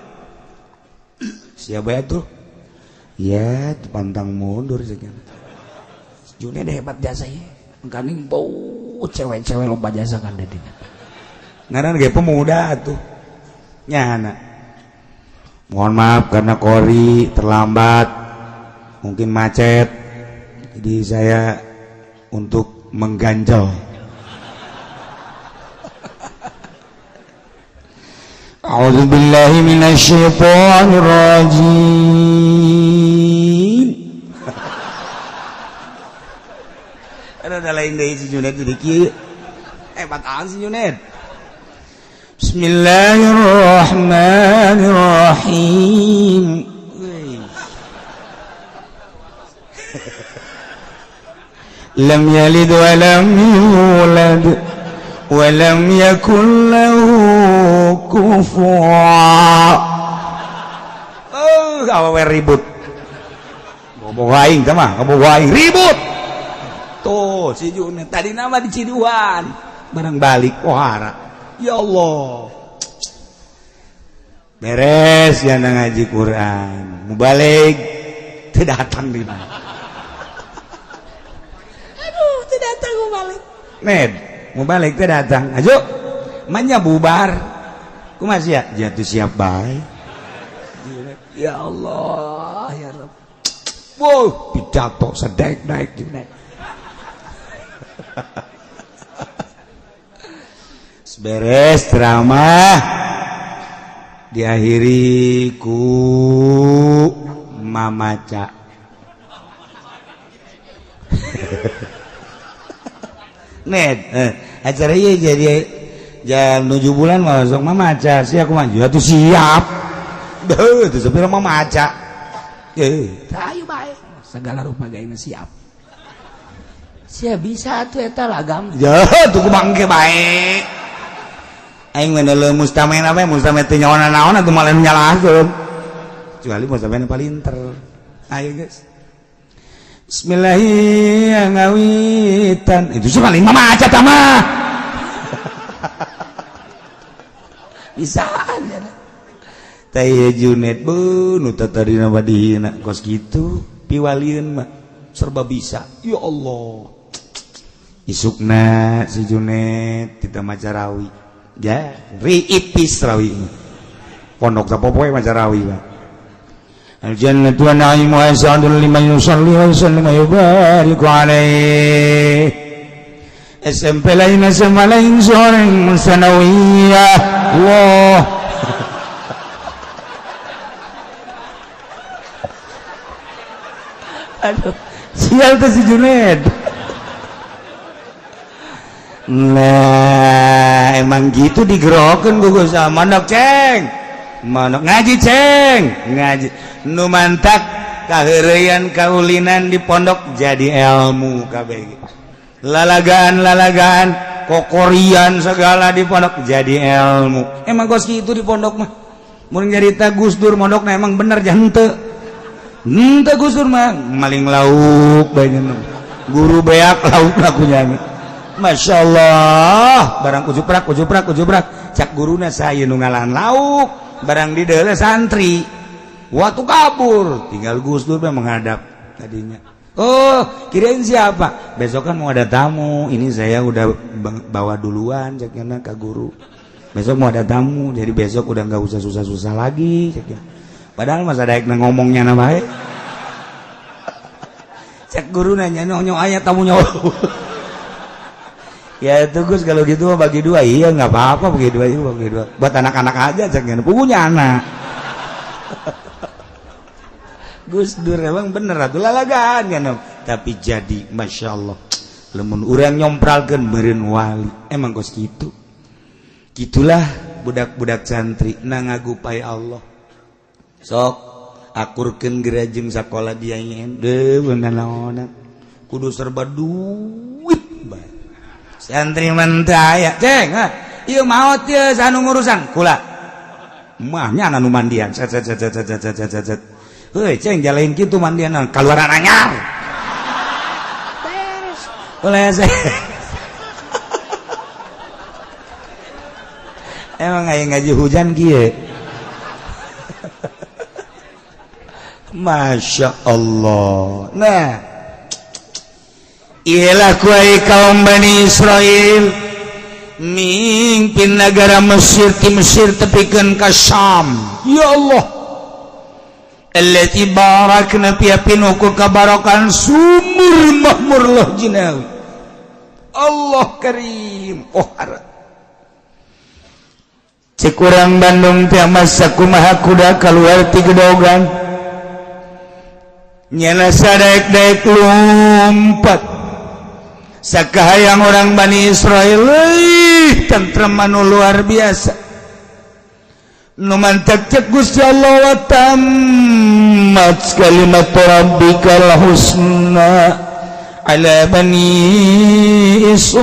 Siapa itu? Ya, pantang mundur saja. June deh hebat jasa ya. Kaning bau cewek-cewek loba jasa kan dedi. Ngaran ge pemuda tuh. Nyana. Mohon maaf karena qori terlambat. Mungkin macet, jadi saya untuk mengganjal. A'udzubillahi minasyaitonir rajim. Ada lain dari si Junaid jadi kieu. Bataan si Junaid. Bismillahirrahmanirrahim. Lam yalid wa lam yulad wa lam yakul lahu kufuwan. Awewe ribut. Bobo aing teh mah, bobo aing ribut. Tuh si Junaid tadi nama di Ciduan. Barang balik pohara. Ya Allah. Beres ya ngaji Quran. Mau balik teu datang di mana. Datang mau balik Med mau balik teh datang ajo manya bubar kumaha sia jatuh siap bae ya Allah ya Rabb wow pidato sedek-dek Junaid beres ceramah diakhiri ku mamaca Ned, acara iya jadi jam 7 bulan masuk mama aja sih aku maju tuh siap tuh sepira mama aja ayo baik segala rupa gayanya siap bisa tuh eta lagam ya tuh kumangke baik aing mah leumus tamen apa mustamen teu nyawana naon atuh malah nyalahkeun kecuali mustamen palinter ayo guys Bismillahirrahmanirrahim. Itu sih paling mama aja tamah. Bisa aja. Taya Junaid bu, nuta tadi nama dihina kos gitu, piwalian mah serba bisa. Ya Allah. Isukna si Junaid kita macarawi. Ya, riipis rawi. Pondok sapopoe macarawi mah. Al-jannatu wa na'imu wa sa'adun liman yusalli wa yusallim wa yubariku alaih SMP lain SMA lain seorang sanawiyah Allah aduh sial tuh si Junaid nah emang gitu digerokan gugus sama manok ceng manok ngaji ceng ngaji nu mantak kaheureyan kaulinan di pondok jadi ilmu kabeh lalagaan kokorian segala di pondok jadi ilmu emang kos kitu di pondok mah mun nyarita Gus Dur mondokna emang bener jangan henteu Gus Dur mah maling lauk bae guru beak lauk lakunya Masya Allah barang ujuprak cak guruna saya nu ngalahan lauk barang di daerah santri waktu kabur tinggal Gus Dur menghadap tadinya. Oh, kirain siapa? Besok kan mau ada tamu. Ini saya udah bawa duluan ceknya ke guru. Besok mau ada tamu, jadi besok udah nggak usah susah-susah lagi ceknya. Padahal masa daek ngomongnya nama cek guru nanya nyong ayat tamunya. Ya itu Gus kalau gitu bagi dua. Iya nggak apa-apa bagi dua. Buat anak-anak aja ceknya. Punya anak. Gus Dur emang bener atuh lalagaan kan. Tapi jadi masya Allah. Lemun urang nyompralkeun meureun wali. Emang kos gitu. Gitulah budak-budak santri nangagupai Allah. Sok akurkeun gerajeng sakola dia nyen. Beungan naonan. Kudu serba duit bae. Santri mentaya ceng ieu maot teh sanu ngurusan kula mahnya anu mandian set heuy ceng jalain kitu mandian kaluaran anyar beres oleh emang aya ngaji hujan kieu masya Allah. Nah ialah kuai kaum Bani Israel mimpin negara Mesir ti Mesir tepikeun ka Syam. Ya Allah allati barakna fi pinuku kabarakan sumur mahmur lah jinawi. Allah karim ohara cek urang Bandung teh masa kumaha kuda kaluar ti gedogan nyana sadaek-daek lumpat sakahayang orang Bani Israel tentrem anu luar biasa nu mantap cek Gusti Allah wa tammat kalimat rabbikal husna ala Bani Israil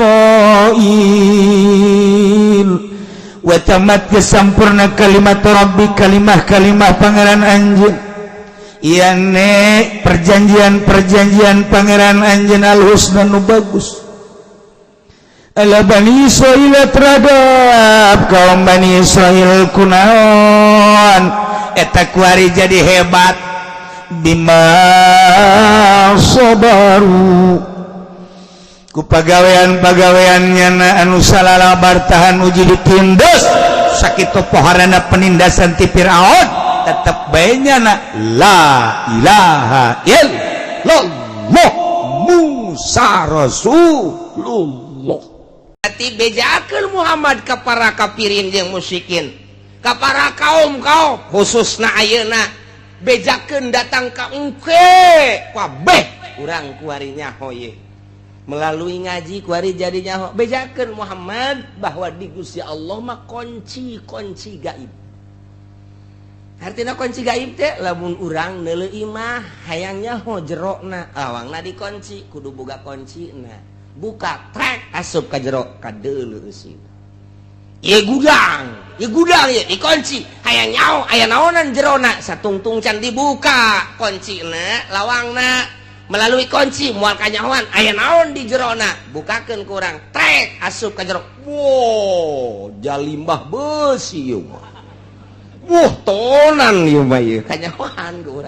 wa tammat sampurna kalimat rabbi kalimah pangeran anjeun iya nek perjanjian pangeran anjeun al-husna nu bagus ala Bani Israil terhadap kaum Bani Israil kunaon eta kuari jadi hebat bima sabaru ku pagawean-pagaweannya anu salala bartahan uji ditindas sakitu poharana penindasan ti Firaun tetap baiknya la ilaha illallah Musa Rasulullah. Berarti bejakeun Muhammad ka para kafirin jeung musyrikin, ka para kaum khususna ayeuna bejakeun datang ka engke kabeh urang kuari nyaho ye. Melalui ngaji kuari jadi nyaho bejakeun Muhammad bahwa di Gusti Allah mah kunci gaib. Artinya kunci gaib teh lamun urang neuleuh imah hayang nyaho jerona awangna dikunci kudu boga kuncina buka trek asup ka jero ka deuleu eusi ieu gudang ye dikunci hayang nyaho aya naonan jerona satungtung can dibuka kuncina lawangna melalui kunci moal kanyahoan aya naon di jerona bukakeun ku urang trek asup ka jero wow jalimbah beusi ieu mah tonan ieu mah ieu kanyahoan ku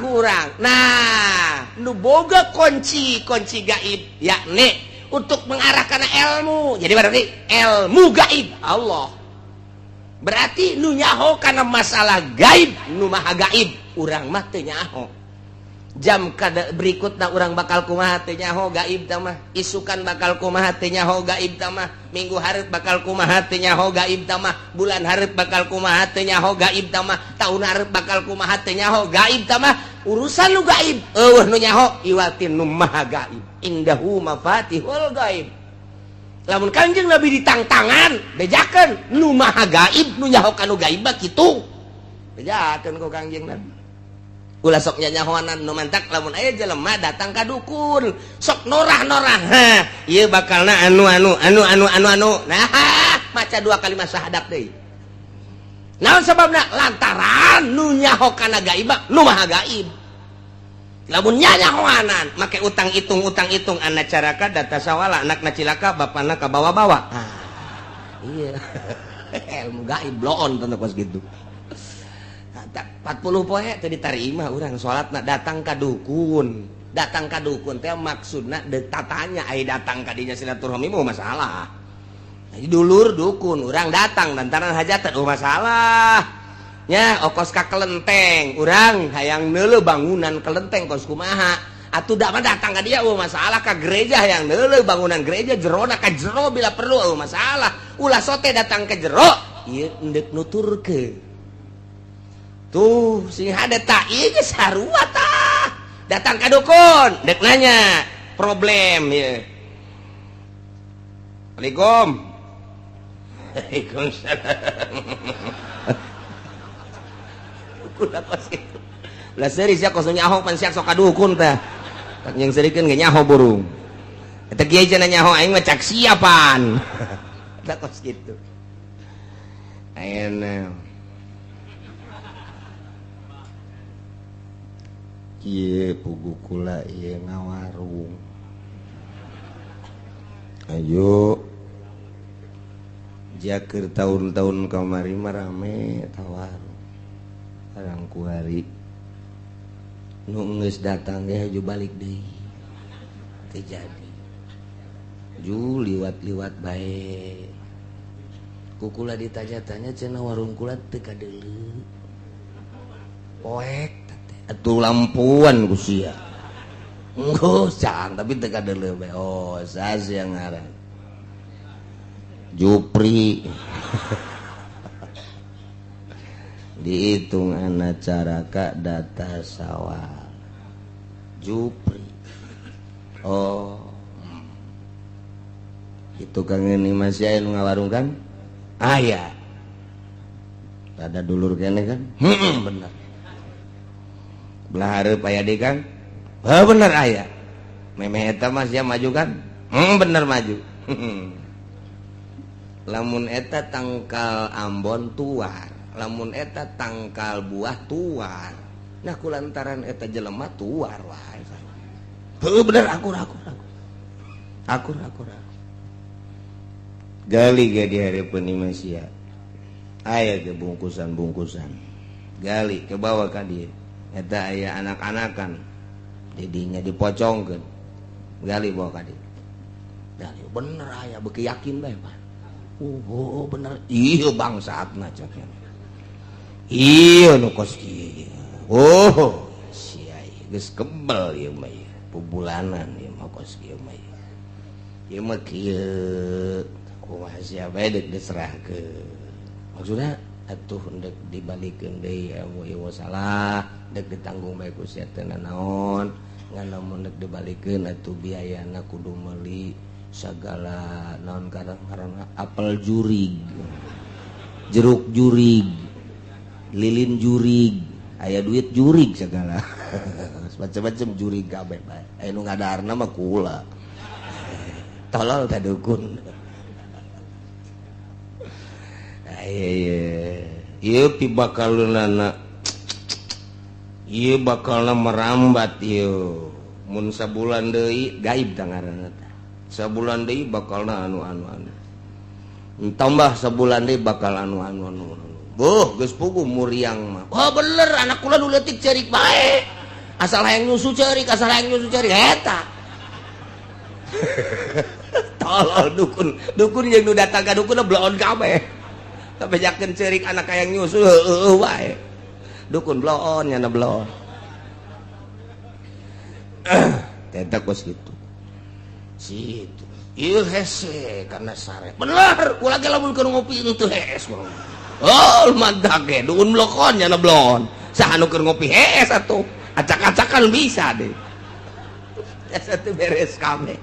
urang nah nu boga kunci gaib yakni untuk mengarah kana ilmu jadi berarti ilmu gaib Allah berarti nu nyaho kana masalah gaib nu maha gaib urang mah teu nyaho jam berikutna urang bakal kumaha teu nyaho gaib tah mah isukan bakal kumaha teu nyaho gaib tah mah minggu hareup bakal kumaha teu nyaho gaib tah mah bulan hareup bakal kumaha teu nyaho gaib tah mah taun hareup bakal kumaha teu nyaho gaib tah mah urusan nu gaib eueuh nu nyaho iwatin nu maha gaib indahu mafatihul gaib lamun Kanjeng Nabi ditangtangan bejakeun nu maha gaib nu nyaho kanu gaib mah kitu bejakeun ku Kanjeng Nabi ulah sok nyanyahoanan nu mantak lamun aya jelema datang ka dukun sok norah ieu bakalna anu nah maca dua kalimat syahadat deui naon sababna lantaran nu nyaho kana gaib nu maha gaib lamun nyanyahoanan make utang itung anak caraka data sawala anakna cilaka bapana ka bawa-bawa iya ilmu gaib loon tanda pas gitu 40 poe teu diterima urang salatna datang ka dukun teh maksudna tatanya aya datang ka dinya silaturahmi mah masalah. Jadi dulur dukun urang datang lantaran hajatan masalah. Nya okos ka kelenteng urang hayang neuleuh bangunan kelenteng kos kumaha. Atuh da mah datang ka dia masalah ka gereja hayang neuleuh bangunan gereja jerona ka jero bila perlu masalah. Ulah sote datang ke jero ieu endek nuturkeun. Tuh sing hade tak ieu geus sarua tah. Datang ka dukun, dek nanya problem ya. Assalamualaikum. Waalaikumsalam. Kuda kos kitu. Ulah seuri sia kos nyaho pan sia sok ka dukun teh. Tak yang serikeun ge nyaho burung. Eta kieu cenah nyaho aing mah cak siapan. Eta kos kitu. Ayeuna ieu pugu kula ieu ngawarung. Ayo jakeur tahun-tahun kamari mah rame tawarung. Sareng kuari nu geus datang ge haju balik deui. Teu jadi. Ju liwat-liwat bae. Ku kula ditanya-tanya cenah warung kula teu kadeuleu. Poek atuh lampuan ku sia. Engko cang tapi teu kadeuleu bae. Oh, saha ngaran? Jupri. Dihitung anak caraka data sawal. Jupri. Oh. Itu Kang ini masih aya nu ngawarung kan? Aya. Ada dulur kene kan? Bener. Belah hareup aya deui Kang? Bener aya. Memeh eta mah sia maju kan? Bener maju. Lamun eta tangkal Ambon tuar, lamun eta tangkal buah tuar. Nah kulantaran eta jelema tuar wae. Heuh bener akur. Gali ge di hareupeun imah sia. Aya ge bungkusan-bungkusan. Gali ke bawah ka dieu. Eta aya anak-anakan. Didinya dipocongkeun. Gali bawa ka dieu. Gali bener aya beuki yakin bae, Pak. Oh bener iya bangsatna caknya iya nu kos kieu oh sia geus kebal ieu mah pubulanan ieu mah kos kieu mah ieu mah kieu kumaha sia bae deuk diserahkeun maksudna atuh deuk dibalikeun deui ilmu salah deuk ditanggung bae ku sia teh naon ngan lamun deuk dibalikeun atuh biayana kudu meuli segala naon karang apel jurig, jeruk jurig, lilin jurig, aya duit jurig segala. Macam-macam jurig kabeh bae. Aya nu ngadarna mah kula. Tolol teh dukun. Ieu pi bakalunana. Ieu bakalna merambat ieu. Mun sabulan deui gaib tah ngaranna teh. Sabulan deui bakalna anu tambah sabulan deui bakal anu boh geus pugu muriang mah oh bener anak kula nu leutik ceurik bae asal hayang nyusu ceurik eta tolol dukun jeung nu datang ka dukun bloon kabeh kabejakeun ceurik anak hayang nyusu heueuh wae dukun bloon nyana bloon eta kos kitu situ ieu hese karena sare bener ulah ge lamun keur ngopi teu hees oh mantap ge dukun blokon nya blon saha nu keur ngopi hees atuh acak-acakan bisa deh asa teu beres kabeh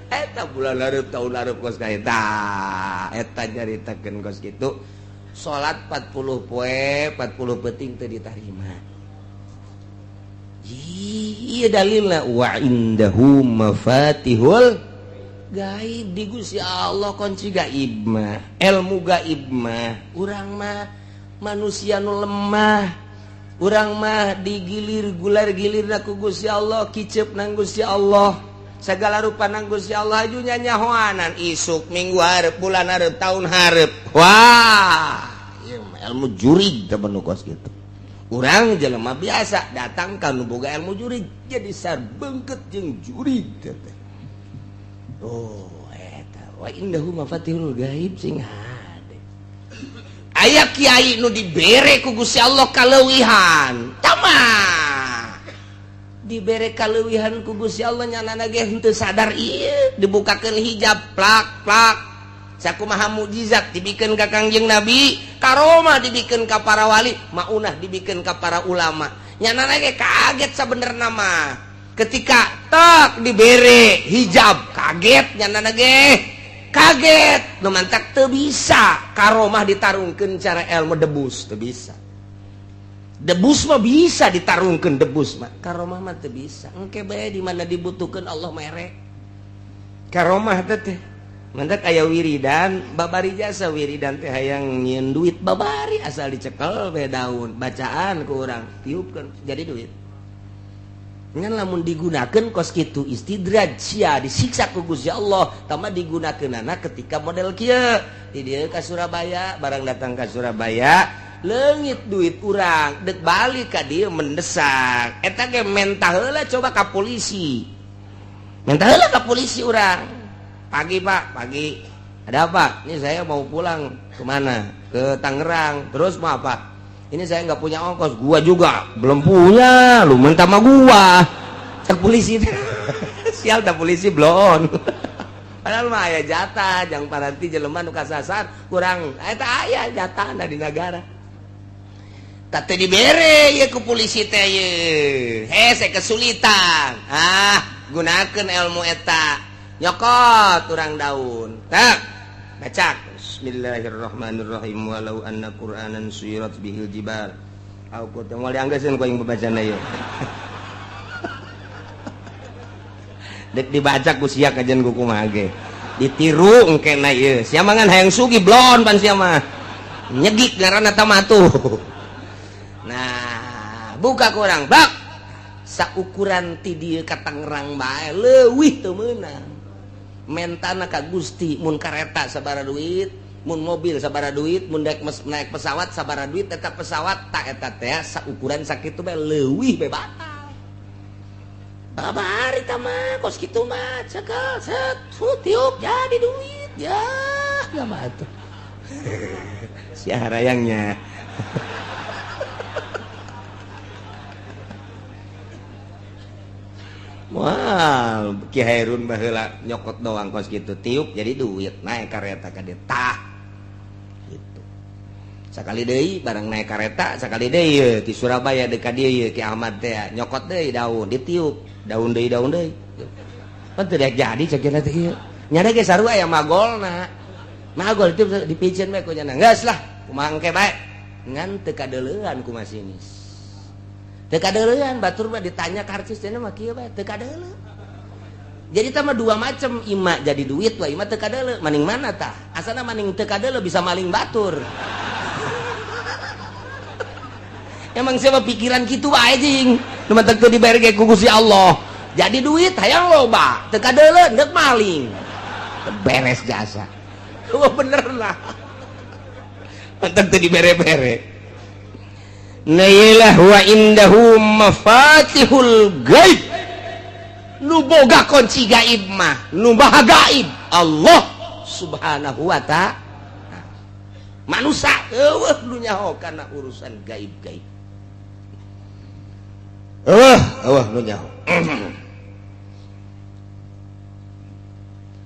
eta bulan hareup tahun hareup kos ka eta nyaritakeun kos kitu salat 40 poe 40 peuting teu ditarima iya dalilna wa indahu mafatihul gaib di Gusti Allah kunci gaib mah ilmu gaib mah urang mah manusia nu lemah urang mah digilir gular-gilirna ku Gusti Allah kicep nang Gusti Allah segala rupa nang Gusti Allah aju nyanyahoanan isuk minggu hareup bulan hareup tahun hareup wah ieu ilmu jurig teh nu kos kitu Urang jelema biasa datang ka nu boga ilmu jurig jadi sarbengket jeung jurig teh. Oh eta wa indahu mafatihul gaib sing hade. Aya kiai nu dibere ku Gusti Allah kaleuwihan. Tamah. Dibere kaleuwihan ku Gusti Allah nyanana ge henteu sadar ieu dibukakeun hijab plak-plak. Sakumaha mukjizat dibikeun ka Kangjeng Nabi, karomah dibikeun ka para wali, maunah dibikeun ka para ulama. Nyanana ge kaget sabenerna mah. Ketika tak dibere hijab, kaget nyanana ge. Kaget, nu mantak teu bisa karomah ditarungkeun cara ilmu debus, teu bisa. Debus mah bisa ditarungkeun debus mah, karomah mah teu bisa. Engke bae di mana dibutuhkeun Allah mere. Karomah teh mantak aya wiridan, babari jasa wiridan teh hayang nyieun duit babari asal dicekel we daun, bacaan ku urang, tiupkeun jadi duit. Ngan lamun digunakeun kos kitu istidraj sia disiksa ku Gusti Allah, tama digunakeunana ketika model kieu. Di dieu ka Surabaya, barang datang ka Surabaya, leungit duit urang, deuk balik ka dieu mendesak. Eta ge mentah heula coba ka polisi. Mentah heula ka polisi urang. Pagi Pak, pagi. Ada apa? Ini saya mau pulang. Kemana? Ke Tangerang. Terus mau apa? Ini saya nggak punya ongkos. Gua juga belum punya. Lu minta sama gua. Cek polisi. Sial dah polisi blon. Padahal mah aya jatah. Jang paranti jelema nu kasasar kurang. Eta aya jatah di negara. Tate dibere ya ke polisi teh ye. Saya kesulitan. Gunakeun ilmu eta. Nyokot turang daun. Tak. Baca. Bismillahirrahmanirrahim. Walau anna Qur'anan suyirat bihil jibal. Aku teh moal dianggeuskeun ku aing babacana ieu. Dek dibaca ku sia kajen ku kumaha ge. Ditiru engkena ieu. Sia mangan hayang sugi blon pan sia mah. Nyegik ngaranna tamatu. Nah, buka ku urang. Bak. Saukuran ti dieu ka Tangerang bae leuwih teu meunang. Mentana ka Gusti mun kareta sabaraha duit, mun mobil sabaraha duit, mun naik pesawat sabaraha duit, eta pesawat tak eta teh saukuran sakitu bae leuwih bae batal. Babari tah mah kos kitu mah cekel set tiup jadi duit ya mah atuh. Si harayangnya. Wah, Ki Hairun baheula nyokot doang kos kitu tiup jadi duit naik kareta ka dieu tah. Gitu. Sakali deui barang naik kareta, sakali deui ti Surabaya deuk ka dieu Ki Ahmad teh nyokot deui daun ditiup, daun deui. Pan teu daek jadi cakina teh ieu. Nya ge sarua aya magolna. Magol itu dipicen bae ku nya. Geus lah, kumaha engke bae. Ngan teu kadeuleuan ku masinis. Teu kadeuleuan batur mah ditanya ka artis teh mah kieu bae teu kadeuleu. Jadi tah mah dua macam, ima jadi duit wa ima teu kadeuleu. Maning mana tah? Asana maning teu kadeuleu bisa maling batur. Emang siapa pikiran kitu wae jeung. Nu mah teu dibayar ge ku Gusti Allah. Jadi duit hayang loba, teu kadeuleu deuk maling. Beres jasa. Oh bener lah. Mantap teu dibere-bere. Nailah wa indahu mafatihul gaib. Nu boga kunci gaib mah, nu maha gaib Allah Subhanahu wa ta'ala. Manusia eueuh nu nyaho kana urusan gaib-gaib. Eueuh nu nyaho.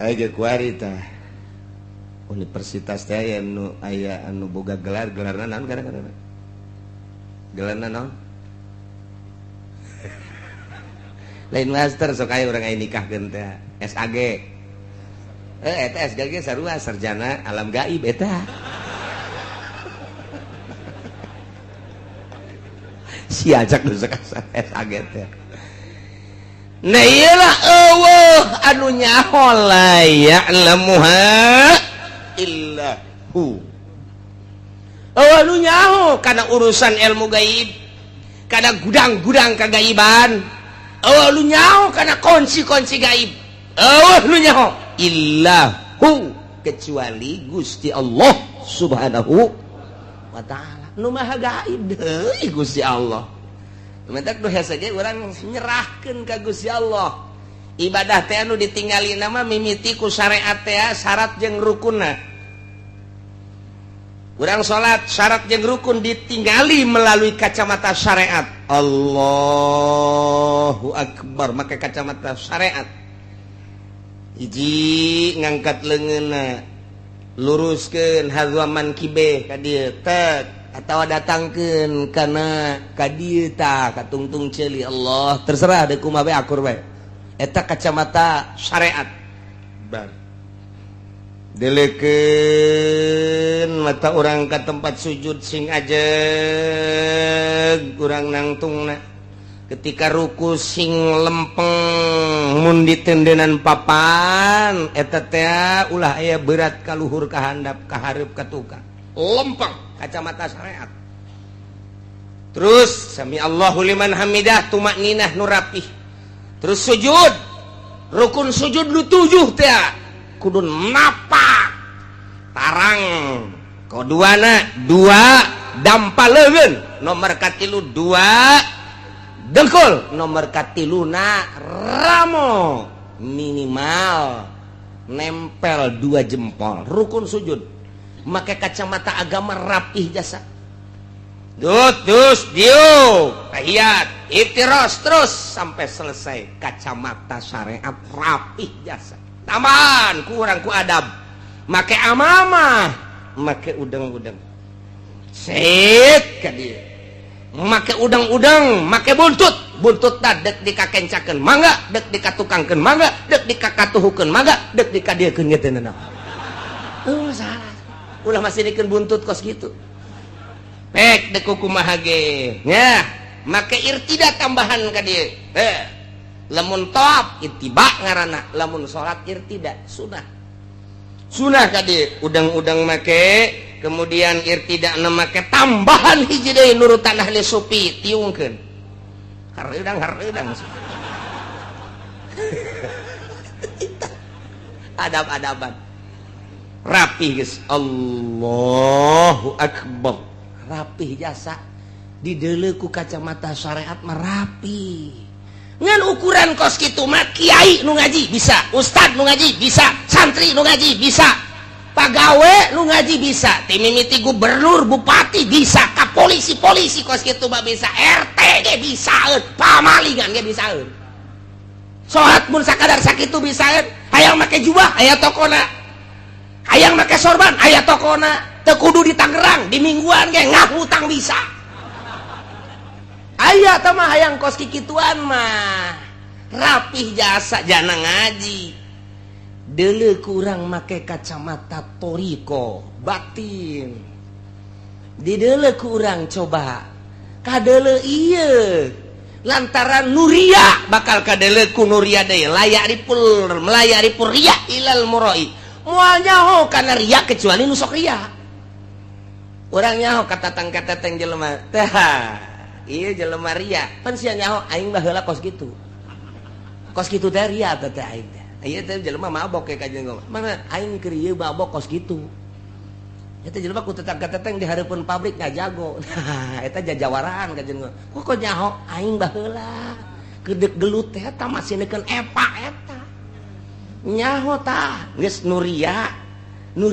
Aya kuari tah. Universitas teh aya anu boga gelarna naon gara-gara gelarna naon? Lain master sok aya urang aya nikahkeun teh SAG. Eta SAG sarua sarjana alam gaib eta. Si ajak nu sakasa SAG teh. Nah iyalah eueuh anu nyaho la ya'lamuha illa hu. Anu nyaho kana urusan ilmu gaib, kana gudang-gudang kagaiban. Anu nyaho kana kunci-kunci gaib. Anu nyaho illahu kecuali Gusti Allah Subhanahu wa ta'ala. nu maha gaib deui Gusti Allah. Mentak doa saja urang nyerahkeun ka Gusti Allah. Ibadah teh anu ditinggali nama mimiti ku syariat teh syarat jeung rukunna. Urang salat syarat jeung rukun ditinggali melalui kacamata syariat. Allahu akbar make kacamata syariat. Hiji ngangkat leungeunna, luruskeun hadwaman kibe ka dieu tek atawa datangkeun kana ka dieu tah ka tungtung ceuli Allah terserah deuk kumaha bae akur bae. Eta kacamata syariat. Bar. Delekeun mata orang ka tempat sujud sing ajeg urang nangtungna. Ketika ruku sing lempeng mun ditendenan papan eta teh ulah aya berat ka luhur ka handap ka hareup ka tukang. Lempeng kacamata syariat. Terus sami Allahu liman hamidah tumakninah nu rapih. Terus sujud, rukun sujud lu 7 teh kudu napak tarang. Koduana 2 dampaleun, nomor katilu 2 dengkul, nomor katiluna ramo minimal nempel 2 jempol. Rukun sujud make kacamata agama rapih jasa. Dus diu tahiyat iftiros terus sampai selesai kacamata syariat rapih jasa. Tambahan kurang ku adab make amamah make udeng-udeng sit ka dieu make udeng-udeng make buntut tah dek dikakencakeun mangga dek dikatukangkeun mangga dek dikakatuhukeun mangga dek dikadiekeun ge teh naon. Salah ulah masih dikeun buntut kos kitu. Pek deku kumaha ge nya make irtida tambahan ka dieu lamun tawaf ittiba ngaranna lamun salat irtida sunah ka dieu udang-udang make kemudian irtida na make tambahan hiji deui nurutan ahli sufi tiungkeun hareudang adab-adaban rapih geus Allahu akbar rapih jasa dideuleu ku kacamata syariat mah rapih ngan ukuran kos kitu mah kiai nu ngaji bisa, ustad nu ngaji bisa, santri nu ngaji bisa, pagawe nu ngaji bisa, ti mimiti gubernur bupati bisa, ka polisi kos kitu mah bisa, RT ge bisaeun, pamalingan ge bisaeun. Salat mun sakadar sakitu bisaeun, hayang make jubah aya tokona, hayang make sorban aya tokona. Teu kudu di Tangerang, di mingguan ge ngahutang bisa. Aya teh mah hayang kos kikituan mah. Rapih jasa jana ngaji. Deuleu kurang make kacamata toriko, batin. Dideuleu kurang coba. Kadeuleu ieu. Lantaran nuria bakal kadeuleu ku nuria deui, melayari pur ria ilal murai. Moal nyaho kana ria kecuali nu sok ria. Urang nyaho katatang jelema teh ieu jelema ria pan sia nyaho aing baheula kos kitu teh ria teh aing teh ieu teh jelema mabok ke kajen ngomong mana aing keur ieu mabok kos kitu eta jelema ku tetang-tetang di hareupeun pabrik ngajago eta jajawaran kajen ngomong kok nyaho aing baheula kedek gelut teh eta masinekeun epa eta nyaho tah geus nu ria nu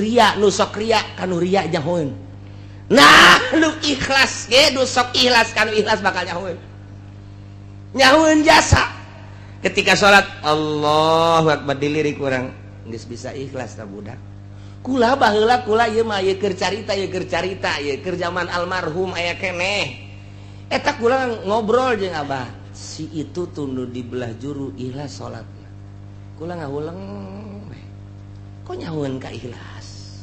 sok ria ka nu ria nyahoeun. Nah, lu ikhlas ge, nu sok ikhlas kan ikhlas bakal nyahueun jasa. Ketika salat Allahu akbar dilirik urang geus bisa ikhlas ta budak. Kula baheula kula ieu mah ieu keur carita ieu keur zaman almarhum aya keneh. Eta kula ngobrol jeung Abah, si itu tundu di belah juru ikhlas salatna. Kula ngahuleng kok nyahueun ka ikhlas.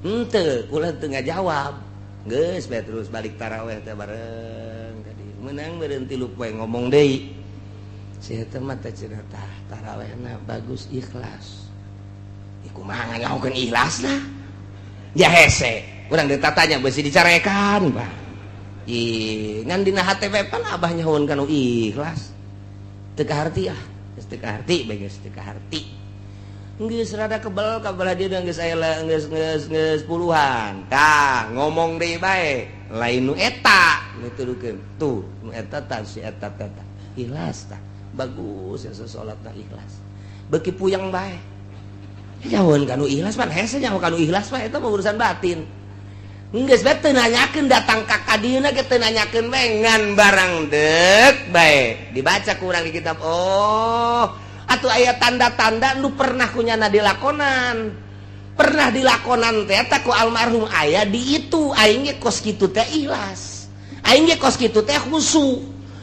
Henteu, kula teu ngajawab. Geus bae terus balik tarawih teh bareng tadi. Meunang meureun 3 poe ngomong deui. Si eta mah teh cenah tah tarawihna bagus ikhlas. Iku mah nganyahokeun ikhlasna. Ya hese, urang ditatanya beusi dicarekan, Pak. Ngan dina HTP pan Abah nyahoon kanu ikhlas. Teu kaharti ah, geus teu kaharti bae geus teu kaharti. geus rada kebal kabelah dia geus aya geus puluhan. Tah ngomong deui bae lain nu eta dituduhkeun tuh nu eta tah si eta ikhlas tah bagus ya salatna ikhlas beuki puyeng bae jauhan kanu ikhlas pan hese nyaho kanu ikhlas mah eta mah urusan batin geus bae teu nanyakeun datang ka kadieuna ge teu nanyakeun bae ngan barang deuk bae dibaca ku urang di kitab oh atuh aya tanda-tanda nu pernah kunyana dilakonan teh eta ku almarhum aya di itu aing ge kos kitu teh ikhlas aing ge kos kitu teh khusyuk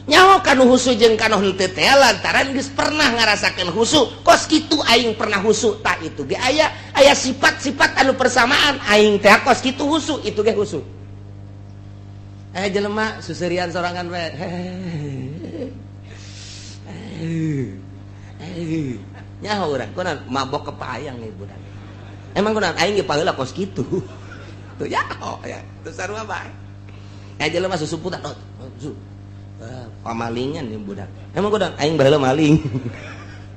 nyaho kanu khusyuk jeung kanu henteu teh lantaran geus pernah ngarasakeun khusyuk kos kitu aing pernah khusyuk tah itu ge aya sifat-sifat anu persamaan aing teh kos kitu khusyuk itu ge khusyuk jelema suserian sorangan we nyaho urang kunaon mabok kepayang nih budak emang kunaon aing ge paheula kos kitu tuh ya teu sarua bae jelema susuputan pamalingan nih budak emang kunaon aing baheula maling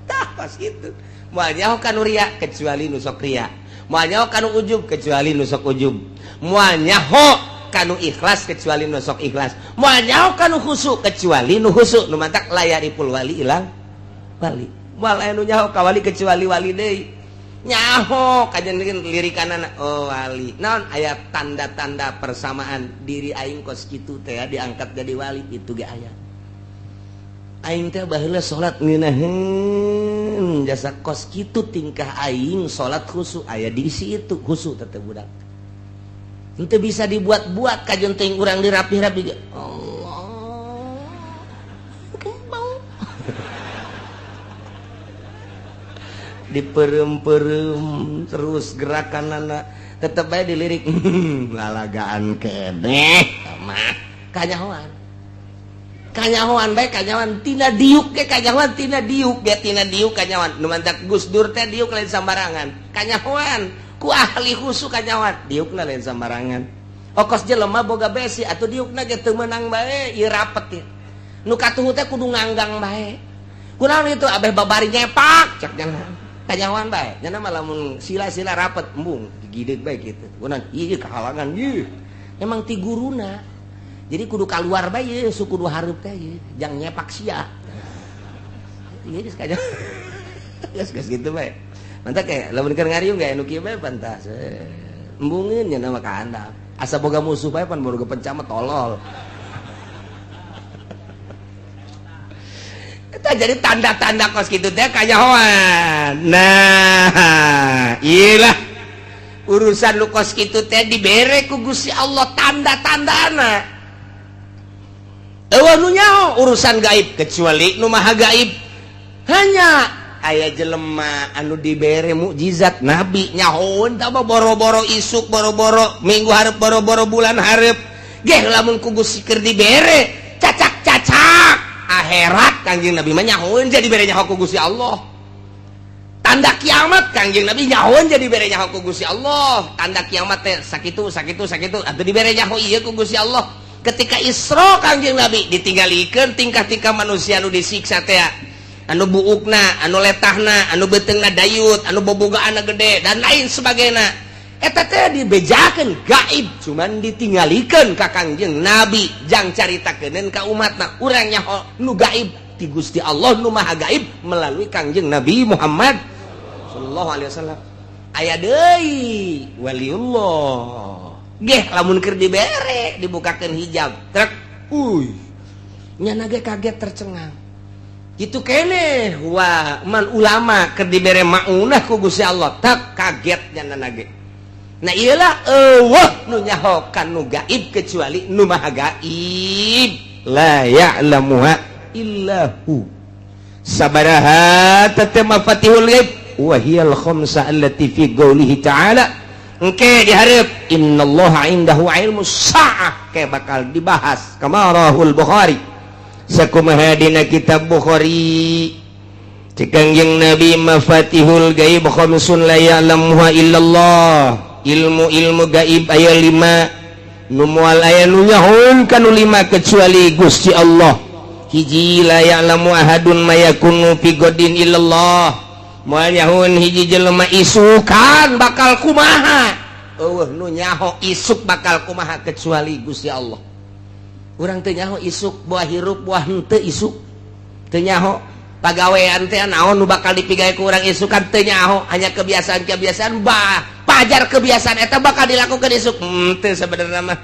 tah kos kitu moal nyaho kanu ria kecuali nu sok ria moal nyaho kanu ujub kecuali nu sok ujub moal nyaho kanu ikhlas kecuali nu sok ikhlas moal nyaho kanu khusyuk kecuali nu khusyuk nu mantak layaripul wali ilang wali moal anu nyaho ka wali kecuali wali deui nyaho kajen lirikanana oh wali naon aya tanda-tanda persamaan diri aing kos kitu teh diangkat jadi wali itu ge aya aing teh baheula salat ngeunaheun jasa kos kitu tingkah aing salat khusyuk aya di situ khusyuk teh budak henteu bisa dibuat-buat kajen teuing urang dirapih-rapih ge Allah diperem-perem terus gerakan anak tetep aja dilirik lalagaan keneh mah kanyahoan bae kanyahoan tina diuk ge kanyahoan tina diuk kanyahoan nu mantak Gus Dur teh diuk lain sambarangan kanyahoan ku ahli khusyuk kanyahoan diukna lain sambarangan okos jelema boga besi atuh diukna ge teu meunang bae ieu rapet ieu nu katuhu teh kudu nganggang bae kunaon itu abeh babari nyepak cak jangan kanyawan bae nya mah lamun sila-sila rapet embung digideg bae kitu kunaon ieu kahalangan ieu emang ti guruna jadi kudu kaluar bae ieu suku kudu hareup teh ieu jang nyepak sia ieu geus kanya geus kitu bae mantap ke lamun keur ngariung gae anu kieu bae pantas embungeun nya mah ka handap asa boga musuh bae pan boga pencama tolol itu jadi tanda-tanda kos gitu teh kanyahoan nah iyalah urusan lu kos gitu teh dibere ku Gusti Allah tanda-tandana eueuh nu nyaho urusan gaib kecuali nu maha gaib hanya aya jelema anu dibere mukjizat nabi nyahoeun tah boro-boro isuk boro-boro minggu hareup boro-boro bulan hareup geh lamun ku Gusti keur dibere cacak-cacak akhirat Kangjeng Nabi mah nyahoeun jadi bere nyaho ku Gusti Allah tanda kiamat Kangjeng Nabi nyahoeun jadi bere nyaho ku Gusti Allah tanda kiamat teh sakitu atuh dibere nyaho ieu ku Gusti Allah ketika Isra Kangjeng Nabi ditinggalikeun tingkah-tingkah manusia anu disiksa teh anu buukna anu letahna anu beteungna dayut anu bobogaana gede dan lain sebagainya eta teh dibejakeun gaib cuman ditinggalikeun ka Kangjeng Nabi jang caritakeun ka umatna urang nyaho nu gaib ti Gusti Allah nu maha gaib melalui Kangjeng Nabi Muhammad sallallahu alaihi wasallam aya deui waliullah geh lamun keur dibere dibukakeun hijab trek nya nage kaget tercengang gitu keneh wah man ulama keur dibere maunah ku Gusti Allah tak kaget nya nage nah iyalah nu nyaho kanu gaib kecuali nu maha gaib la ya'lamuha illahu sabaraha tatama fatihul ghaib wa hiyal khamsa allati fi qoulihi ta'ala engke dihareup innallaha indahu ilmus saah ke bakal dibahas kama rahul Bukhari sakumaha dina kitab Bukhari Kangjeng Nabi mafatihul ghaib khamsun la ya'lamuha illallah ilmu gaib aya 5 nu moal aya nu nyahoeun kanu 5 kecuali Gusti Allah hiji la ya'lamu ahadun mayakunu fi godin illallah moal nyahun hiji jelema isukan bakal kumaha nu nyaho isuk bakal kumaha kecuali Gusti Allah. Urang teu nyaho isuk buah hirup buah henteu isuk teu nyaho pagawean teh naon nu bakal dipigawe ku urang isukan teu nyaho, hanya kebiasaan-kebiasaan pajar kebiasaan eta bakal dilakukan isuk teu sabenerna mah.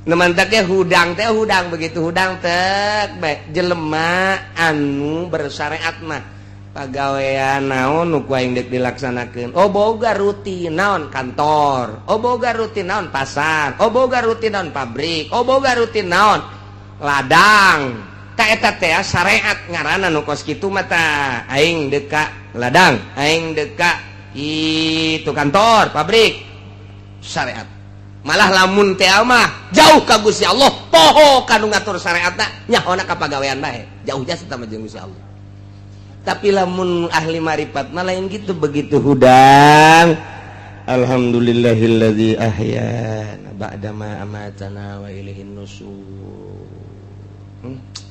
Nemantak ya hudang teh hudang begitu hudang tek bae jelema anu bersyariat mah pagawean naon nu kuaing dek dilaksanakeun. Oh boga rutin naon kantor, oh boga rutin naon pasar, oh boga rutin naon pabrik, oh boga rutin naon ladang. Ta eta teh syariat ngaranna nu kos kitu mah tah aing deka ladang, aing deka itu kantor pabrik syariat. Malah lamun teh mah jauh ka Gusti Allah poho kanu ngatur syariatna nyahona ka pagawean bae jauh jasa sama jeung Gusti Allah. Tapi lamun ahli marifat mah lain gitu begitu hudang alhamdulillahilladzi ahyana ba'da ma amatana wa ilaihin nusyur.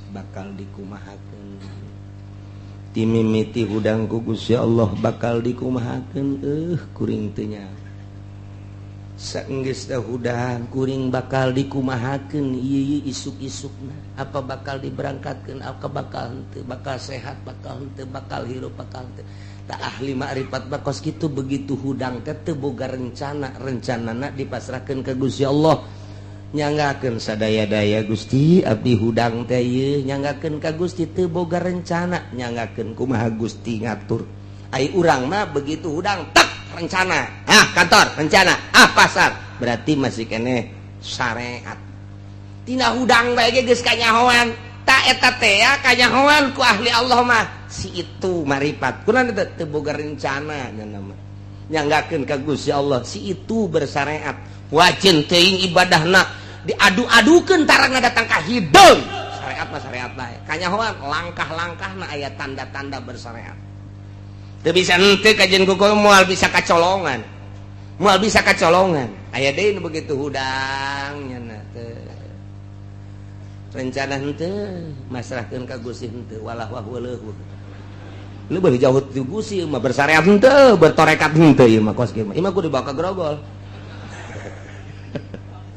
Bakal dikumahakeun ti mimiti hudang ku Gusti Allah bakal dikumahakeun kuring teu nya saenggeus da hudang kuring bakal dikumahakeun ieu isuk-isukna apa bakal diberangkatkeun apa bakal henteu bakal sehat bakal henteu bakal hirup bakal henteu. Tak ahli makrifat bakos kitu begitu hudang teh teu boga rencanana dipasrahkeun ka Gusti Allah nyanggakeun sadaya-daya Gusti abdi hudang teh ieu nyanggakeun ka Gusti teu boga rencana nyanggakeun kumaha Gusti ngatur. Ai urang mah begitu hudang tak rencana, kantor rencana, pasar berarti masih kene syariat. Tina hudang bae ge geus kanyahoan, ta eta teh kanyahoan ku ahli Allah mah si itu marifat. Kunaon teu boga rencana nya mah. Nyanggakeun ka Gusti Allah si itu bersyariat. Wajin teuing ibadahna diadu-adukeun tarangna datang ka hideung. Syariat mah syariat bae. Kanyahoan langkah-langkahna aya tanda-tanda bersyariat. Teu bisa henteu kajian kuku moal bisa kacolongan. Moal bisa kacolongan. Aya deui nu begitu hudang nya teh. Rencana henteu masrahkeun ka Gusti henteu walah wa huweuh. Leuwih jauh ti Gusti mah bersyariat henteu, bertorekat henteu ieu mah kos kieu mah. Ieu mah kudu dibawa ka grogol.